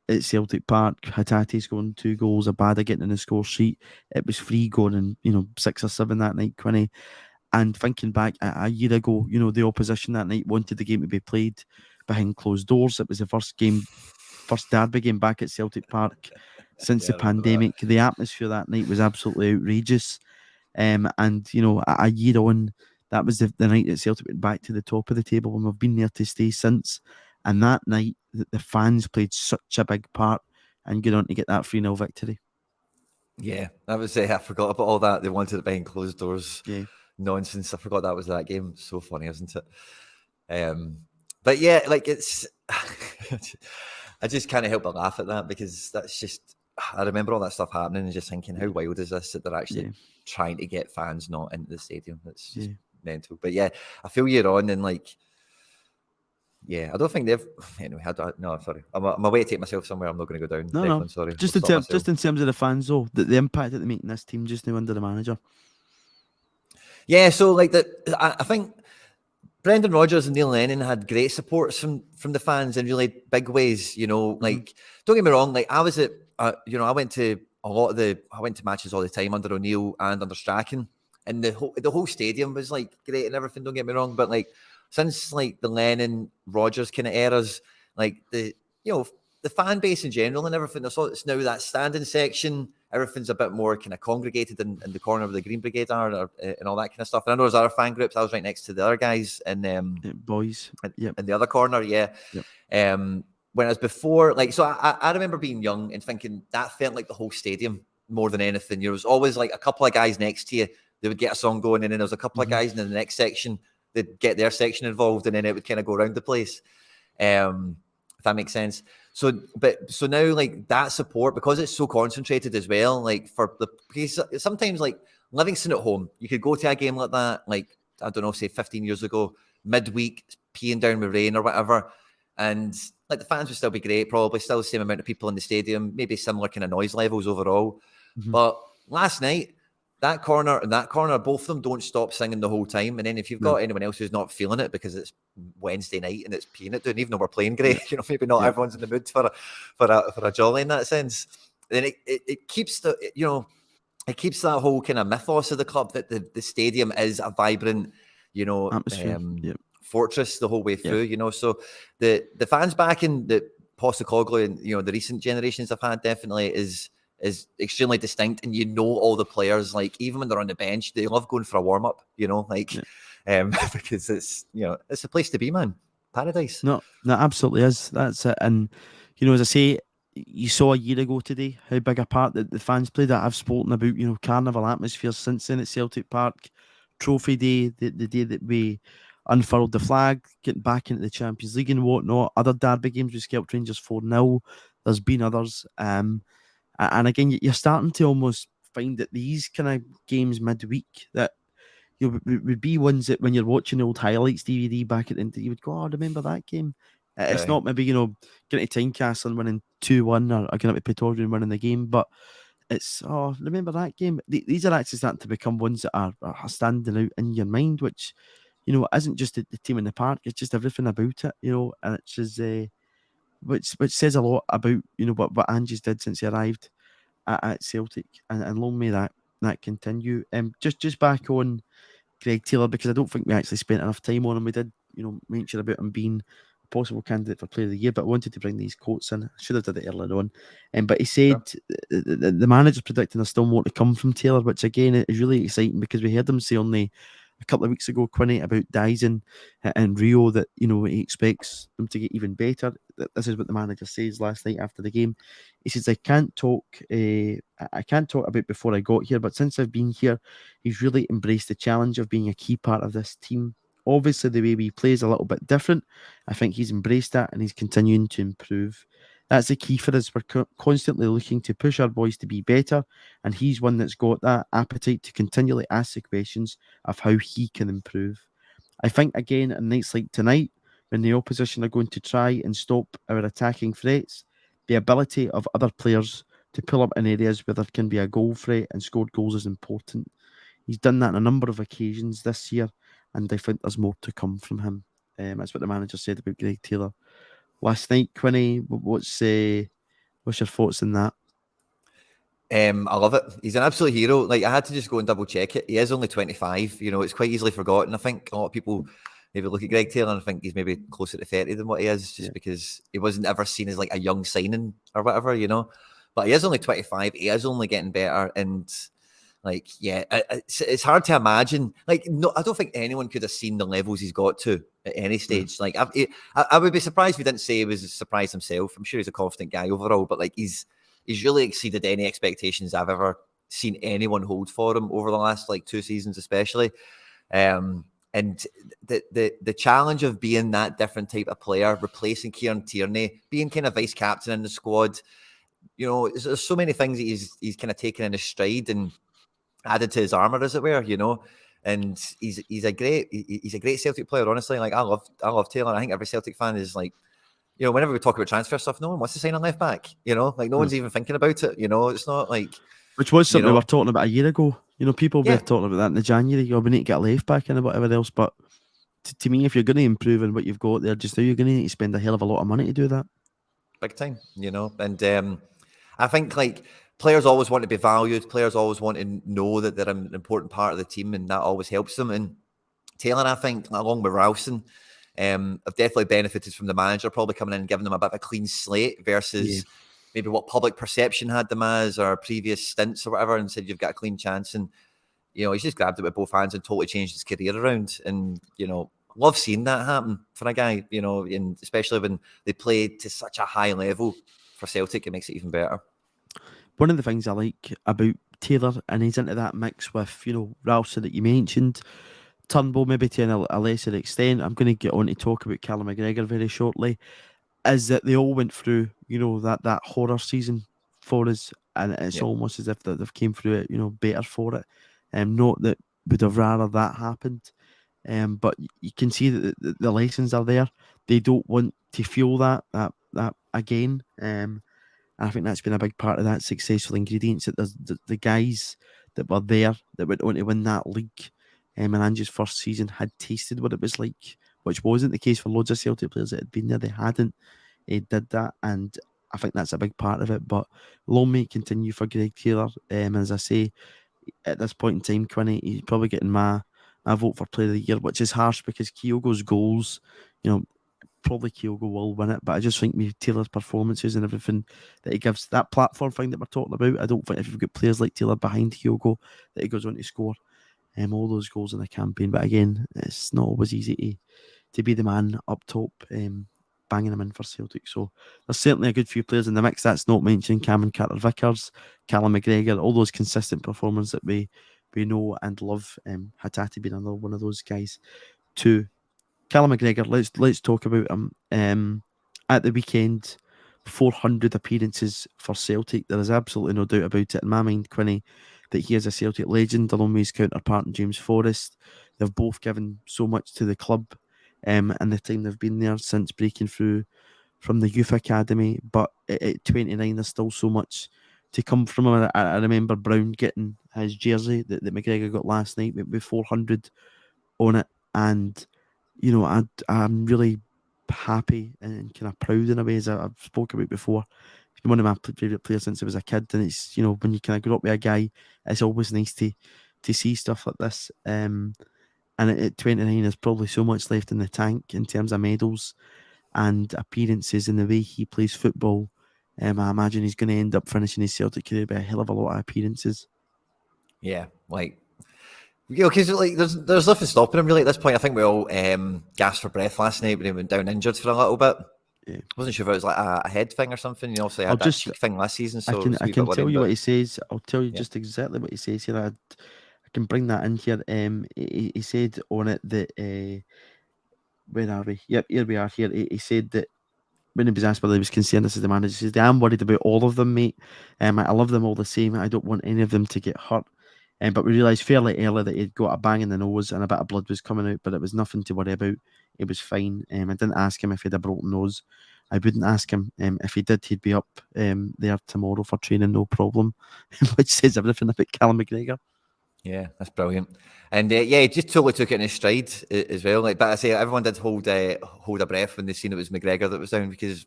at Celtic Park. Hatate's going 2 goals, Abada getting in the score sheet. It was free going in 6 or 7 that night, Quinny. And thinking back a year ago, the opposition that night wanted the game to be played behind closed doors. It was the first derby game back at Celtic Park since the pandemic. The atmosphere that night was absolutely outrageous. And a year on, that was the night that Celtic went back to the top of the table, and we've been there to stay since. And that night, the fans played such a big part and going on to get that 3-0 victory. Yeah, I would say I forgot about all that. They wanted it behind closed doors. Yeah. Nonsense. I forgot that was that game. So funny, isn't it? But yeah, like, it's I just can't help but laugh at that, because that's just, I remember all that stuff happening and just thinking, how wild is this that they're actually trying to get fans not into the stadium? That's just mental. But yeah, I feel you're on, and like, yeah, I don't think they've. Anyway, no, sorry. I'm away to take myself somewhere. I'm not going to go down. No. Declan, sorry. Just in terms of the fans, though, the impact that they're making this team just now under the manager. Yeah, so like I think Brendan Rodgers and Neil Lennon had great supports from the fans in really big ways. Like, don't get me wrong. Like, I was at, I went to matches all the time under O'Neill and under Strachan, and the whole stadium was like great and everything. Don't get me wrong, but like, since like the Lennon Rodgers kind of eras, like the fan base in general and everything, it's now that standing section. Everything's a bit more kind of congregated in the corner where the Green Brigade are, and all that kind of stuff. And I know there's other fan groups. I was right next to the other guys and boys, in the other corner, yeah. Yep. When I was before, like, so I remember being young and thinking that felt like the whole stadium. more than anything. There was always like a couple of guys next to you, they would get a song going, and then there was a couple of guys in the next section, they'd get their section involved, and then it would kind of go around the place. If that makes sense. So now like that support, because it's so concentrated as well, like for the because sometimes like Livingston at home, you could go to a game like that, like I don't know, say 15 years ago, midweek, peeing down with rain or whatever, and like the fans would still be great, probably still the same amount of people in the stadium, maybe similar kind of noise levels overall. But last night, that corner and that corner, both of them don't stop singing the whole time. And then if you've got anyone else who's not feeling it because it's Wednesday night and it's peanut doing, even though we're playing great, maybe not everyone's in the mood for a jolly in that sense. Then it keeps it keeps that whole kind of mythos of the club that the stadium is a vibrant, fortress the whole way through. So the fans backing that Postecoglou and the recent generations have had definitely is extremely distinct, and all the players, like even when they're on the bench, they love going for a warm up, because it's it's a place to be, man, paradise. No, absolutely is. That's it. And as I say, you saw a year ago today how big a part that the fans played. That I've spoken about, carnival atmosphere since then at Celtic Park, Trophy Day, the day that we unfurled the flag, getting back into the Champions League and whatnot. Other derby games, we scalped Rangers 4-0. There's been others. And again, you're starting to almost find that these kind of games midweek that would be ones that when you're watching the old highlights DVD back at the end, you would go, "Oh, remember that game?" It's not maybe getting to Tynecastle and winning 2-1 or getting up to Pretoria and winning the game, but it's remember that game. These are actually starting to become ones that are standing out in your mind, which isn't just the team in the park; it's just everything about it, and it's just which says a lot about what Angie's did since he arrived at Celtic, and long may that continue. Just back on Greg Taylor, because I don't think we actually spent enough time on him. We did mention about him being a possible candidate for Player of the Year, but I wanted to bring these quotes in. I should have done it earlier on. But he said the manager's predicting there's still more to come from Taylor, which again is really exciting, because we heard him say only a couple of weeks ago, Quinny, about Dyson and Rio, that he expects them to get even better. This is what the manager says last night after the game. He says, I can't talk about before I got here, but since I've been here, he's really embraced the challenge of being a key part of this team. Obviously, the way we play is a little bit different. I think he's embraced that and he's continuing to improve. That's the key for us. We're constantly looking to push our boys to be better, and he's one that's got that appetite to continually ask the questions of how he can improve. I think, again, in nights like tonight, when the opposition are going to try and stop our attacking threats, the ability of other players to pull up in areas where there can be a goal threat and scored goals is important. He's done that on a number of occasions this year, and I think there's more to come from him. That's what the manager said about Greg Taylor last night. Quinny, what's your thoughts on that? I love it. He's an absolute hero. Like, I had to just go and double check it. He is only 25. It's quite easily forgotten. I think a lot of people maybe look at Greg Taylor and think he's maybe closer to 30 than what he is, just because he wasn't ever seen as like a young signing or whatever, But he is only 25. He is only getting better. And like, it's hard to imagine. Like, no, I don't think anyone could have seen the levels he's got to at any stage. Like, I would be surprised if he didn't say he was surprised himself. I'm sure he's a confident guy overall, but like, he's really exceeded any expectations I've ever seen anyone hold for him over the last like 2 seasons, especially. And the challenge of being that different type of player, replacing Kieran Tierney, being kind of vice captain in the squad, there's so many things that he's kind of taken in his stride and added to his armor, as it were, And he's a great Celtic player, honestly. Like, I love Taylor. I think every Celtic fan is like, whenever we talk about transfer stuff, no one wants to sign a left back. Like, no one's even thinking about it. It's not like, which was something we were talking about a year ago. People were talking about that in the January. We need to get a left back and whatever else. But to me, if you're going to improve on what you've got there just now, you're going to need to spend a hell of a lot of money to do that. Big time, And I think like players always want to be valued. Players always want to know that they're an important part of the team, and that always helps them. And Taylor, I think, along with Ralston, have definitely benefited from the manager probably coming in and giving them a bit of a clean slate versus maybe what public perception had them as, or previous stints or whatever, and said you've got a clean chance. And he's just grabbed it with both hands and totally changed his career around. And love seeing that happen for a guy, and especially when they play to such a high level for Celtic, it makes it even better. one of the things I like about Taylor, and he's into that mix with, Ralston that you mentioned, Turnbull maybe to a lesser extent. I'm going to get on to talk about Callum McGregor very shortly. Is that they all went through, that horror season for us, and it's Yep. almost as if that they've came through it, better for it. Not that would have rather that happened, but you can see that the lessons are there. They don't want to feel that again. And I think that's been a big part of that successful ingredients, that there's the guys that were there that went on to win that league. And Ange's first season had tasted what it was like, which wasn't the case for loads of Celtic players that had been there. They hadn't. He did that, and I think that's a big part of it. But long may it continue for Greg Taylor. As I say, at this point in time, Quinny, he's probably getting my vote for Player of the Year, which is harsh because Kyogo's goals, probably Kyogo will win it, but I just think with Taylor's performances and everything that he gives, that platform thing that we're talking about, I don't think if you've got players like Taylor behind Kyogo that he goes on to score all those goals in a campaign. But again, it's not always easy to be the man up top, banging them in for Celtic. So there's certainly a good few players in the mix. That's not mentioning Cameron Carter-Vickers, Callum McGregor, all those consistent performances that we know and love. Hatate being another one of those guys too. Callum McGregor, let's talk about him. At the weekend, 400 appearances for Celtic. There is absolutely no doubt about it in my mind, Quinny, that he is a Celtic legend, along with his counterpart in James Forrest. They've both given so much to the club, and the time they've been there since breaking through from the youth academy. But at 29, there's still so much to come from him. I remember Brown getting his jersey that McGregor got last night with 400 on it, and I'm really happy and kind of proud in a way, as I've spoken about before. He's been one of my favourite players since I was a kid, and it's when you kind of grow up with a guy, it's always nice to see stuff like this. And at 29, there's probably so much left in the tank in terms of medals and appearances and the way he plays football. I imagine he's going to end up finishing his Celtic career by a hell of a lot of appearances. Yeah, because there's nothing stopping him really at this point. I think we all gasped for breath last night when he went down injured for a little bit. Yeah. Wasn't sure if it was like a head thing or something. So he had that cheek thing last season. So I can tell you what he says. I'll tell you just exactly what he says here. I can bring that in here. He said on it that where are we? Yep, here we are. Here he said that when he was asked whether he was concerned, this is the manager. He says, "I'm worried about all of them, mate. I love them all the same. I don't want any of them to get hurt." But we realised fairly early that he'd got a bang in the nose and a bit of blood was coming out, but it was nothing to worry about. He was fine. I didn't ask him if he had a broken nose. I wouldn't ask him. If he did, he'd be up there tomorrow for training, no problem. Which says everything about Callum McGregor. Yeah, that's brilliant. And he just totally took it in his stride as well. But I say everyone did hold a breath when they seen it was McGregor that was down, because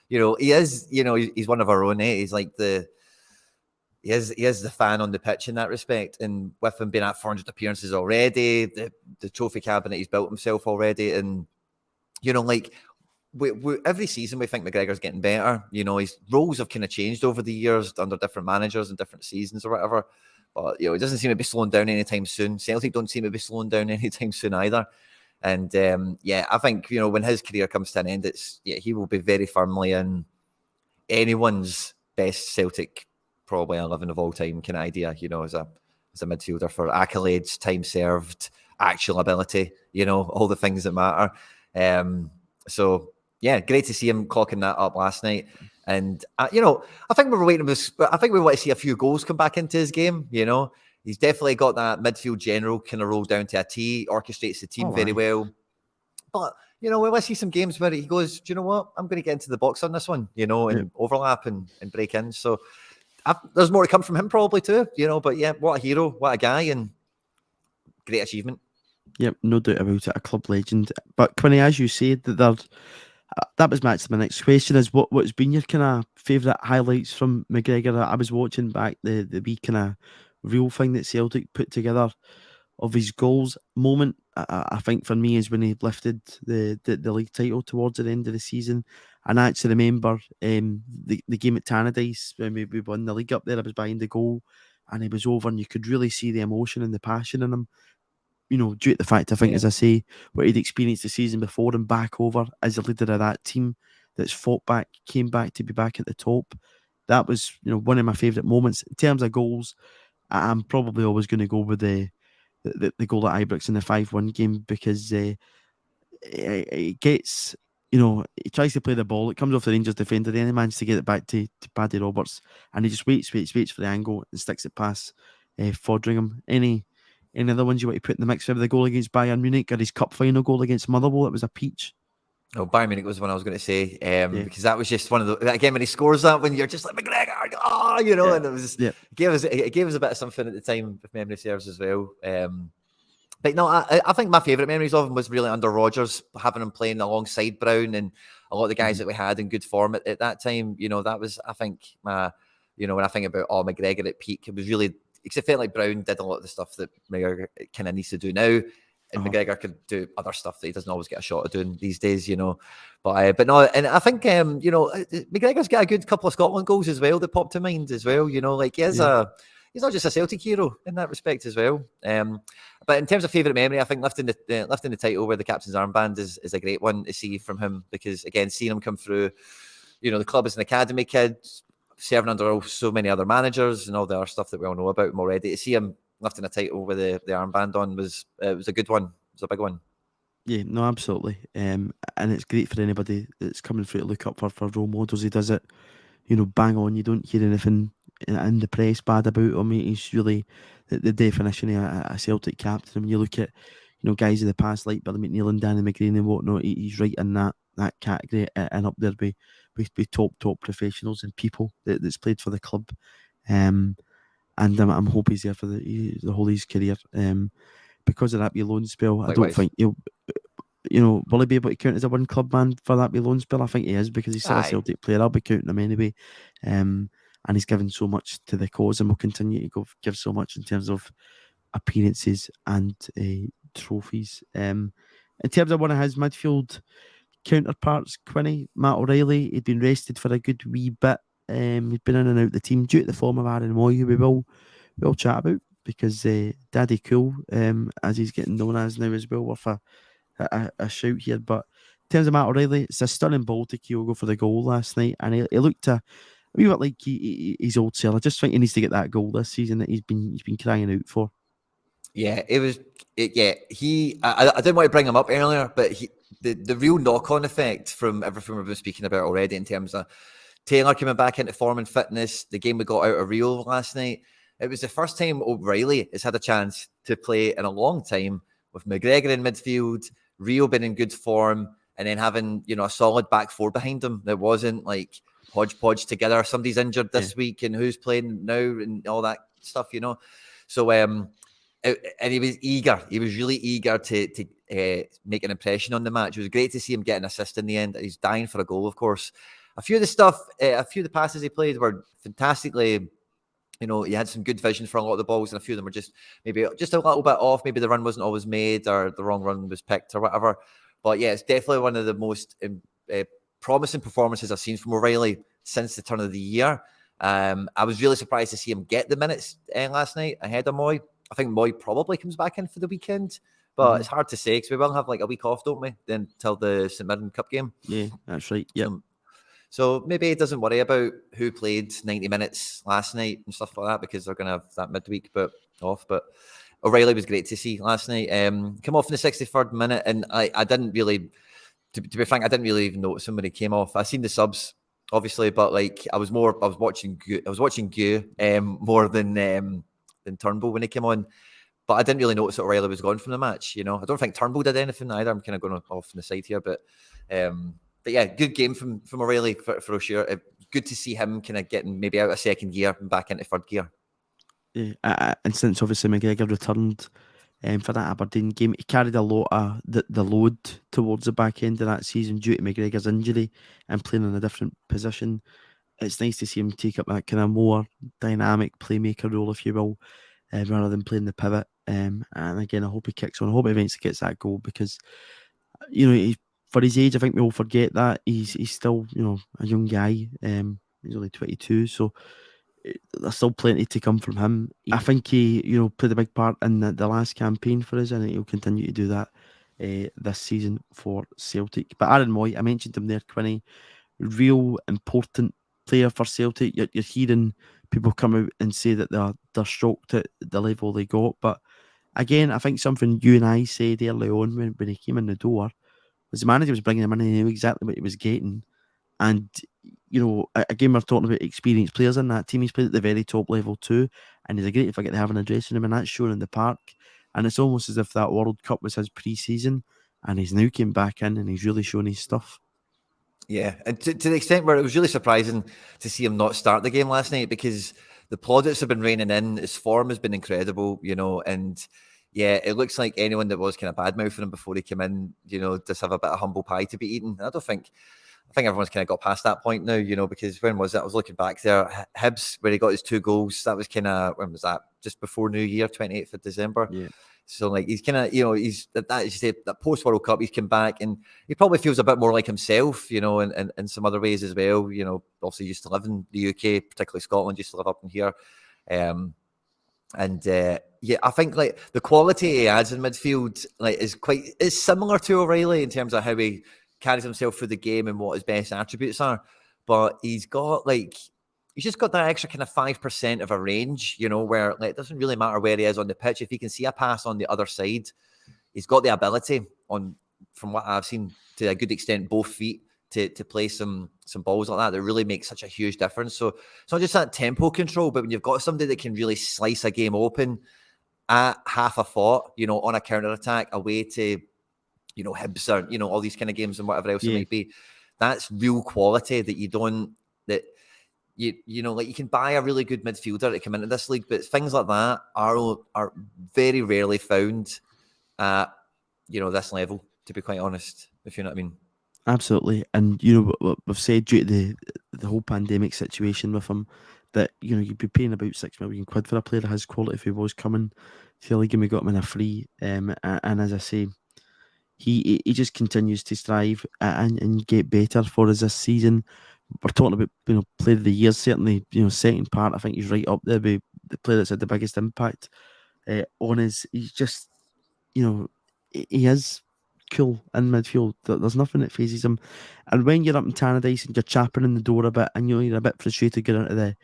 he is he's one of our own. He's like he is the fan on the pitch in that respect, and with him being at 400 appearances already, the trophy cabinet he's built himself already, and we every season we think McGregor's getting better. His roles have kind of changed over the years under different managers and different seasons or whatever. But he doesn't seem to be slowing down anytime soon. Celtic don't seem to be slowing down anytime soon either. And I think when his career comes to an end, he will be very firmly in anyone's best Celtic probably 11 of all time kind of idea. As a midfielder for accolades, time served, actual ability. All the things that matter. So yeah, great to see him clocking that up last night. And I think we were waiting. I think we want to see a few goals come back into his game. He's definitely got that midfield general kind of rolled down to a T, orchestrates the team very well. But we want to see some games where he goes, do you know what? I'm going to get into the box on this one, and overlap and break in. So there's more to come from him probably too, But yeah, what a hero, what a guy, and great achievement. Yep, no doubt about it. A club legend. But Quinny, as you said, that was my next question, is what's been your kind of favourite highlights from McGregor? I was watching back the wee kind of real thing that Celtic put together of his goals. Moment I think for me is when he lifted the league title towards the end of the season. And I actually remember the game at Tannadice when we won the league up there. I was behind the goal and he was over, and you could really see the emotion and the passion in him. Due to the fact, I think, as I say, what he'd experienced the season before and back over as a leader of that team that's fought back, came back to be back at the top. that was, one of my favourite moments. In terms of goals, I'm probably always going to go with the goal at Ibrox in the 5-1 game, because it gets, he tries to play the ball, it comes off the Rangers defender, then he manages to get it back to Paddy Roberts, and he just waits for the angle and sticks it past Fodringham. Any other ones you want to put in the mix? Maybe the goal against Bayern Munich, or his cup final goal against Motherwell, it was a peach. Oh, Bayern Munich was the one I was going to say, because that was just one of the, again, when he scores that, when you're just like, McGregor, and it was, it gave us a bit of something at the time, if memory serves as well. But no, I think my favourite memories of him was really under Rodgers, having him playing alongside Brown and a lot of the guys that we had in good form at that time. That was, I think, when I think about McGregor at peak, it was really, because it felt like Brown did a lot of the stuff that McGregor kind of needs to do now. And McGregor could do other stuff that he doesn't always get a shot at doing these days, But no, and I think, McGregor's got a good couple of Scotland goals as well that popped to mind as well. He's not just a Celtic hero in that respect as well. But in terms of favourite memory, I think lifting the title with the captain's armband is a great one to see from him, because again, seeing him come through, the club as an academy kid, serving under so many other managers and all the other stuff that we all know about him already, to see him lifting a title with the armband on was a good one. It was a big one. Yeah, no, absolutely. And it's great for anybody that's coming through to look up for role models. He does it, bang on. You don't hear anything in the press bad about him. He's really the definition of a Celtic captain. When you look at, guys of the past like Billy McNeil and Danny McGrain and whatnot, he's right in that category, and up there with top professionals and people that's played for the club. And I'm hoping he's there for the whole of his career. Because of that wee loan spell, likewise. I don't think he'll, will he be able to count as a one club man for that wee loan spell? I think he is, because he's still a Celtic player. I'll be counting him anyway. And he's given so much to the cause, and will continue to give so much in terms of appearances and trophies. In terms of one of his midfield counterparts, Quinny, Matt O'Reilly, he'd been rested for a good wee bit. He'd been in and out the team due to the form of Aaron Mooy, who we'll chat about, because Daddy Cool, as he's getting known as now as well, worth a shout here. But in terms of Matt O'Reilly, it's a stunning ball to Kyogo for the goal last night, and he looked a wee bit like his old self. I just think he needs to get that goal this season that he's been crying out for. Yeah, it was. I didn't want to bring him up earlier, but the real knock-on effect from everything we've been speaking about already, in terms of Taylor coming back into form and fitness, the game we got out of Rio last night, it was the first time O'Reilly has had a chance to play in a long time, with McGregor in midfield, Rio being in good form, and then having, a solid back four behind him that wasn't like hodgepodge together. Somebody's injured this week, and who's playing now, and all that stuff, So, and he was eager. He was really eager to make an impression on the match. It was great to see him get an assist in the end. He's dying for a goal, of course. A few of the passes he played were fantastically. He had some good vision for a lot of the balls, and a few of them were just a little bit off. Maybe the run wasn't always made, or the wrong run was picked, or whatever. But yeah, it's definitely one of the most promising performances I've seen from O'Reilly since the turn of the year. I was really surprised to see him get the minutes last night ahead of Mooy. I think Mooy probably comes back in for the weekend, but it's hard to say, because we will have like a week off, don't we? Then till the St Mirren Cup game. Yeah, that's right. Yeah. So maybe he doesn't worry about who played 90 minutes last night and stuff like that, because they're going to have that midweek off. But O'Reilly was great to see last night. Come off in the 63rd minute, and I didn't really, to be frank, I didn't really even notice him when he came off. I seen the subs, obviously, but like I was watching Gu more than Turnbull when he came on. But I didn't really notice that O'Reilly was gone from the match. I don't think Turnbull did anything either. I'm kind of going off on the side here, but yeah, good game from O'Reilly for sure. Good to see him kind of getting maybe out of second gear and back into third gear. Yeah, and since obviously McGregor returned for that Aberdeen game, he carried a lot of the load towards the back end of that season due to McGregor's injury and playing in a different position. It's nice to see him take up that kind of more dynamic playmaker role, if you will, rather than playing the pivot. And again, I hope he kicks on. I hope he eventually gets that goal, because for his age, I think we all forget that he's still a young guy. He's only 22, so there's still plenty to come from him. I think he played a big part in the last campaign for us, and he'll continue to do that this season for Celtic. But Aaron Mooy, I mentioned him there, Quinny, real important player for Celtic. You're hearing people come out and say that they're shocked at the level they got. But again, I think something you and I said early on when he came in the door was the manager was bringing him in and he knew exactly what he was getting. And, again, we're talking about experienced players in that team. He's played at the very top level too. And he's a great figure to have in a dressing room, and that's shown in the park. And it's almost as if that World Cup was his pre-season, and he's now came back in and he's really shown his stuff. Yeah, and to the extent where it was really surprising to see him not start the game last night, because the plaudits have been raining in. His form has been incredible, and yeah, it looks like anyone that was kind of bad-mouthing him before he came in, just have a bit of humble pie to be eaten. I think everyone's kind of got past that point now, because when was it? I was looking back there, Hibs, where he got his 2 goals, that was kind of, when was that? Just before New Year, 28th of December. Yeah. So, like, he's kind of, he's that post-World Cup, he's come back and he probably feels a bit more like himself, in some other ways as well. Obviously used to live in the UK, particularly Scotland, used to live up in here. I think, like, the quality he adds in midfield, like, is similar to O'Reilly in terms of how he carries himself through the game and what his best attributes are. But he's just got that extra kind of 5% of a range, where, like, it doesn't really matter where he is on the pitch. If he can see a pass on the other side, he's got the ability from what I've seen, to a good extent, both feet to play some balls like that really makes such a huge difference. So it's not just that tempo control, but when you've got somebody that can really slice a game open at half a thought, on a counter attack away to, Hibs or, all these kind of games and whatever else it might be, that's real quality that you don't, that like, you can buy a really good midfielder to come into this league, but things like that are very rarely found at, this level, to be quite honest, if you know what I mean. Absolutely. And, we've said due to the whole pandemic situation with him that, you'd be paying about £6 million for a player of his quality if he was coming to the league, and we got him in a free. And as I say, he just continues to strive and get better for us this season. We're talking about, player of the year, certainly, second part, I think he's right up there with the player that's had the biggest impact on us. He's just, he is cool in midfield. There's nothing that phases him. And when you're up in Tannadice and you're chapping in the door a bit and you're a bit frustrated getting into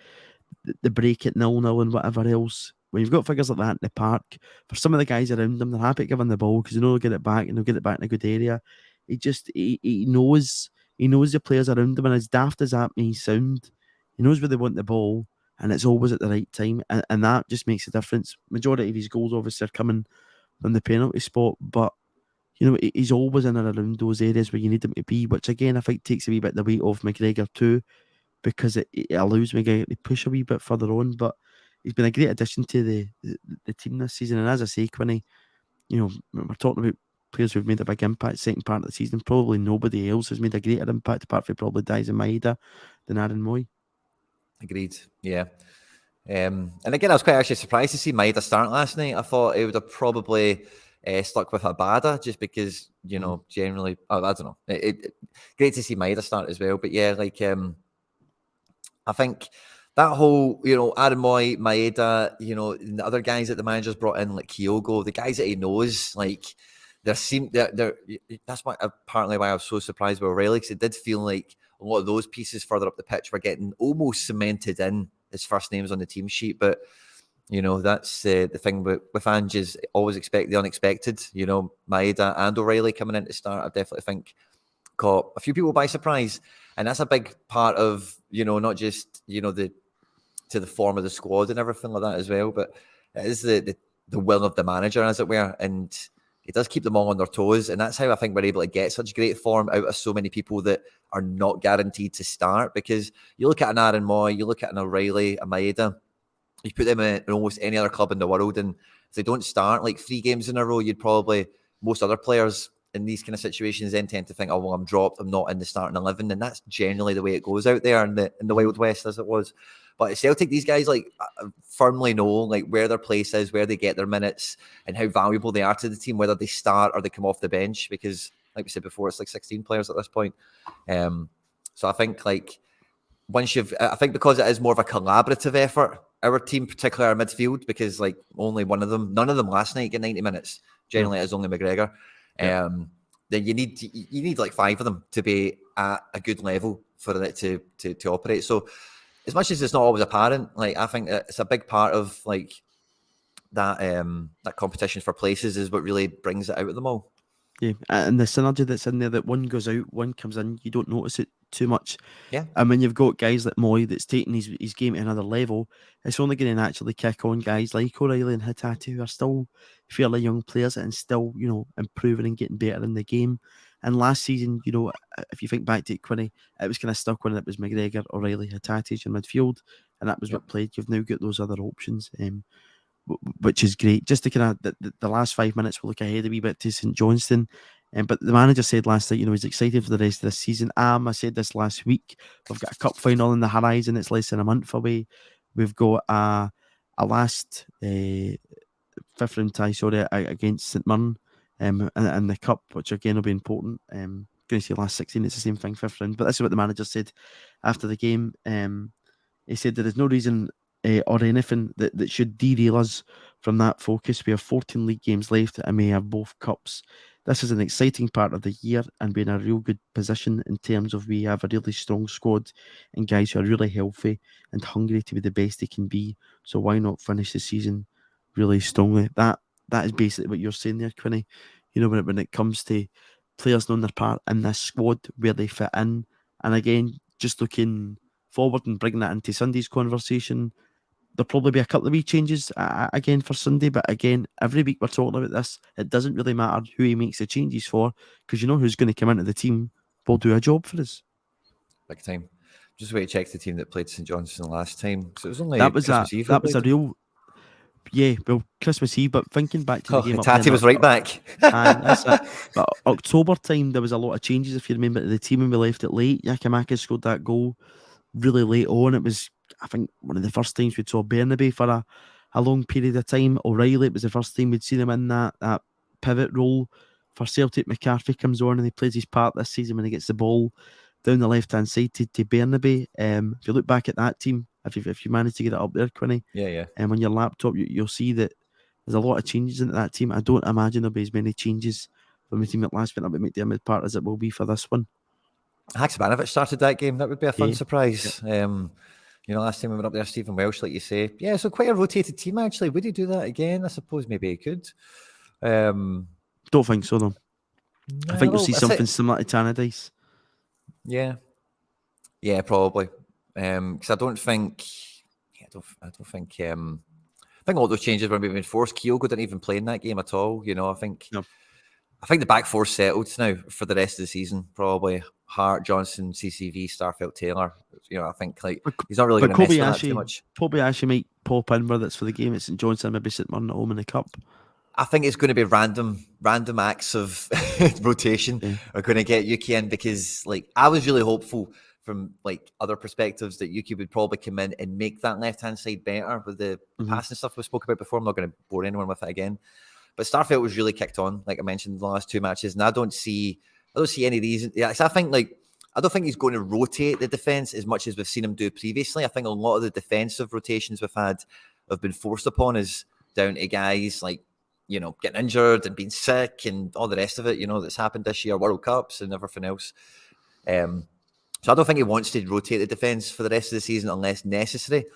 the break at 0-0 and whatever else, when you've got figures like that in the park, for some of the guys around them, they're happy to give him the ball because they know they'll get it back and they'll get it back in a good area. He knows the players around him, and as daft as that may sound, he knows where they want the ball and it's always at the right time, and that just makes a difference. Majority of his goals obviously are coming from the penalty spot, but he's always in and around those areas where you need him to be, which again I think takes a wee bit the weight off McGregor too, because it allows McGregor to push a wee bit further on. But he's been a great addition to the team this season, and as I say, Quinny, we're talking about players who've made a big impact second part of the season. Probably nobody else has made a greater impact, apart from probably Diaz and Maeda, than Aaron Mooy. Agreed. Yeah. And again, I was quite actually surprised to see Maeda start last night. I thought he would have probably stuck with Abada, just because, generally, I don't know. Great to see Maeda start as well. But yeah, like, I think that whole, Aaron Mooy, Maeda, and the other guys that the manager's brought in, like Kyogo, the guys that he knows, like, that's partly why I was so surprised with O'Reilly, because it did feel like a lot of those pieces further up the pitch were getting almost cemented in as first names on the team sheet. But, that's the thing with Ange, is always expect the unexpected. Maeda and O'Reilly coming in to start, I definitely think caught a few people by surprise. And that's a big part of, not just, to the form of the squad and everything like that as well, but it is the will of the manager, as it were. And it does keep them all on their toes. And that's how I think we're able to get such great form out of so many people that are not guaranteed to start. Because you look at an Aaron Mooy, you look at an O'Reilly, a Maeda, you put them in almost any other club in the world, and if they don't start like 3 games in a row, most other players in these kind of situations then tend to think, oh, well, I'm dropped, I'm not in the starting 11. And that's generally the way it goes out there in the Wild West, as it was. But at Celtic, these guys firmly know like where their place is, where they get their minutes, and how valuable they are to the team, whether they start or they come off the bench. Because, like we said before, it's like 16 players at this point. So I think I think because it is more of a collaborative effort, our team, particularly our midfield, because like none of them last night get 90 minutes. Generally, it is only McGregor. Yeah. Then you need like 5 of them to be at a good level for it to operate. So as much as it's not always apparent, like I think it's a big part of like that competition for places is what really brings it out of them all. Yeah, and the synergy that's in there, that one goes out, one comes in, you don't notice it too much. Yeah. And when you've got guys like Mooy that's taking his game to another level, it's only going to naturally kick on guys like O'Reilly and Hatate, who are still fairly young players and still, improving and getting better in the game. And last season, if you think back to Quinny, it was kind of stuck when it was McGregor, O'Reilly, Hatate in midfield, and that was what played. You've now got those other options. Which is great. Just to kind of the last 5 minutes, we'll look ahead a wee bit to St Johnstone. But the manager said last night, he's excited for the rest of this season. I said this last week. We've got a cup final in the horizon. It's less than a month away. We've got a last fifth round tie, against St Mirren, and the cup, which again will be important. Going to say last 16, it's the same thing, fifth round. But this is what the manager said after the game. He said there is no reason or anything that should derail us from that focus. We have 14 league games left and we have both cups. This is an exciting part of the year and we're in a real good position in terms of we have a really strong squad and guys who are really healthy and hungry to be the best they can be. So why not finish the season really strongly? That is basically what you're saying there, Quinny. When it comes to players knowing their part in this squad, where they fit in. And again, just looking forward and bringing that into Sunday's conversation, there'll probably be a couple of wee changes again for Sunday, but again, every week we're talking about this. It doesn't really matter who he makes the changes for, because who's going to come into the team will do a job for us. Big time. Just wait to check the team that played St Johnstone last time. So it was only Christmas Eve. That was a real, Christmas Eve. But thinking back to the game, Hatate was right back. That's it. But October time, there was a lot of changes. If you remember, the team when we left it late, Yakamaka scored that goal really late on. It was, I think, one of the first times we saw Bernabe for a long period of time. O'Reilly, it was the first time we'd seen him in that pivot role for Celtic. McCarthy comes on and he plays his part this season when he gets the ball down the left-hand side to Bernabe. If you look back at that team, if you manage to get it up there, Quinny, and on your laptop, you'll see that there's a lot of changes into that team. I don't imagine there'll be as many changes from the team that last went up at McDermott Park as it will be for this one. Haksabanovic started that game. That would be a fun surprise. Last time we went up there, Stephen Welsh, like you say. Yeah, so quite a rotated team, actually. Would he do that again? I suppose maybe he could. Don't think so, though. I think you'll see something similar to Tannadice. Yeah. Yeah, probably. Because I don't think... I think all those changes were maybe enforced. Kyogo didn't even play in that game at all. I think... No. I think the back four settled now for the rest of the season. Probably Hart, Johnson, CCV, Starfelt, Taylor. I think he's not really going to mess with that too much. Kobayashi might pop in whether it's for the game. It's St Johnstone, maybe St Mirren at home in the cup. I think it's going to be random acts of rotation are going to get Yuki in, because I was really hopeful from other perspectives that Yuki would probably come in and make that left hand side better with the passing stuff we spoke about before. I'm not going to bore anyone with it again. But Starfelt was really kicked on, like I mentioned, in the last two matches, and I don't see any reason. Yeah, I think I don't think he's going to rotate the defense as much as we've seen him do previously. I think a lot of the defensive rotations we've had have been forced upon us down to guys getting injured and being sick and all the rest of it. That's happened this year, World Cups and everything else. So I don't think he wants to rotate the defense for the rest of the season unless necessary,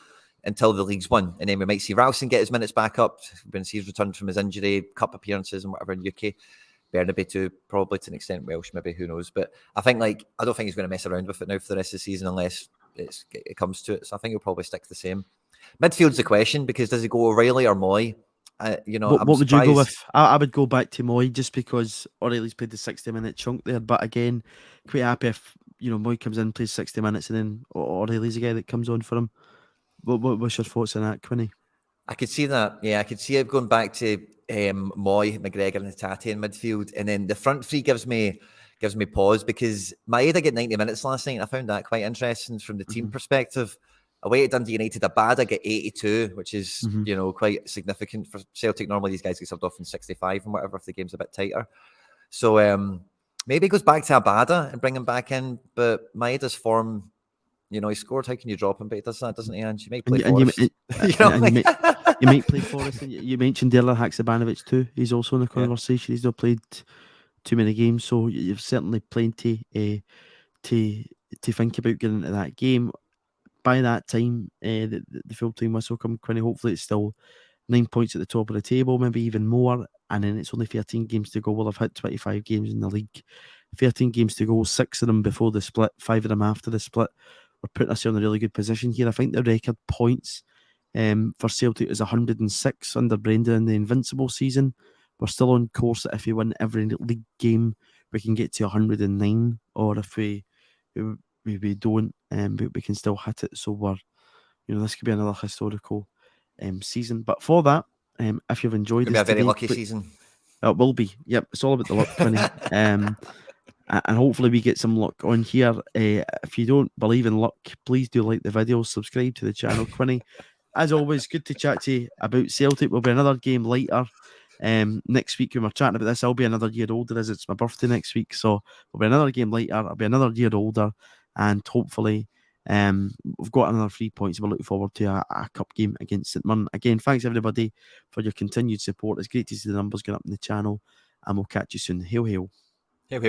until the league's won. And then we might see Ralston get his minutes back up when he's returned from his injury, cup appearances and whatever in UK. Bernabe too, probably to an extent. Welsh, maybe, who knows. But I think I don't think he's going to mess around with it now for the rest of the season unless it comes to it. So I think he'll probably stick the same. Midfield's the question, because does he go O'Reilly or Mooy? What would you go with? I would go back to Mooy, just because O'Reilly's played the 60-minute chunk there. But again, quite happy if Mooy comes in, plays 60 minutes, and then O'Reilly's the guy that comes on for him. What's your thoughts on that, Quinny? I could see that. Yeah, I could see it going back to Mooy, McGregor, and Hatate in midfield, and then the front three gives me pause, because Maeda got 90 minutes last night, and I found that quite interesting from the team perspective. Away at Dundee United, Abada get 82, which is quite significant for Celtic. Normally these guys get subbed off in 65 and whatever if the game's a bit tighter. So maybe it goes back to Abada and bring him back in, but Maeda's form. He scored. How can you drop him? But he does that, doesn't he? And you might play Forest. You might play Forest. You mentioned earlier Haksabanovic too. He's also in the conversation. He's not played too many games, so you've certainly plenty to to think about getting into that game. By that time, the full time whistle come, Quinny, hopefully it's still 9 points at the top of the table, maybe even more. And then it's only 13 games to go. We'll have hit 25 games in the league. 13 games to go, 6 of them before the split, 5 of them after the split. We're putting ourselves in a really good position here. I think the record points for Celtic is 106 under Brendan in the Invincible season. We're still on course that if we win every league game, we can get to 109. Or if we don't, we can still hit it. So this could be another historical season. But for that, if you've enjoyed It'll this be a very today, lucky season. it will be. Yep, it's all about the luck, Quinny. And hopefully we get some luck on here. If you don't believe in luck, please do like the video, subscribe to the channel, Quinny. As always, good to chat to you about Celtic. Will be another game later. Next week when we're chatting about this, I'll be another year older as it's my birthday next week. So we'll be another game later. I'll be another year older, and hopefully we've got another 3 points. We're looking forward to a cup game against St Mirren. Again, thanks everybody for your continued support. It's great to see the numbers going up in the channel, and we'll catch you soon. Hail, hail. Hail, hail.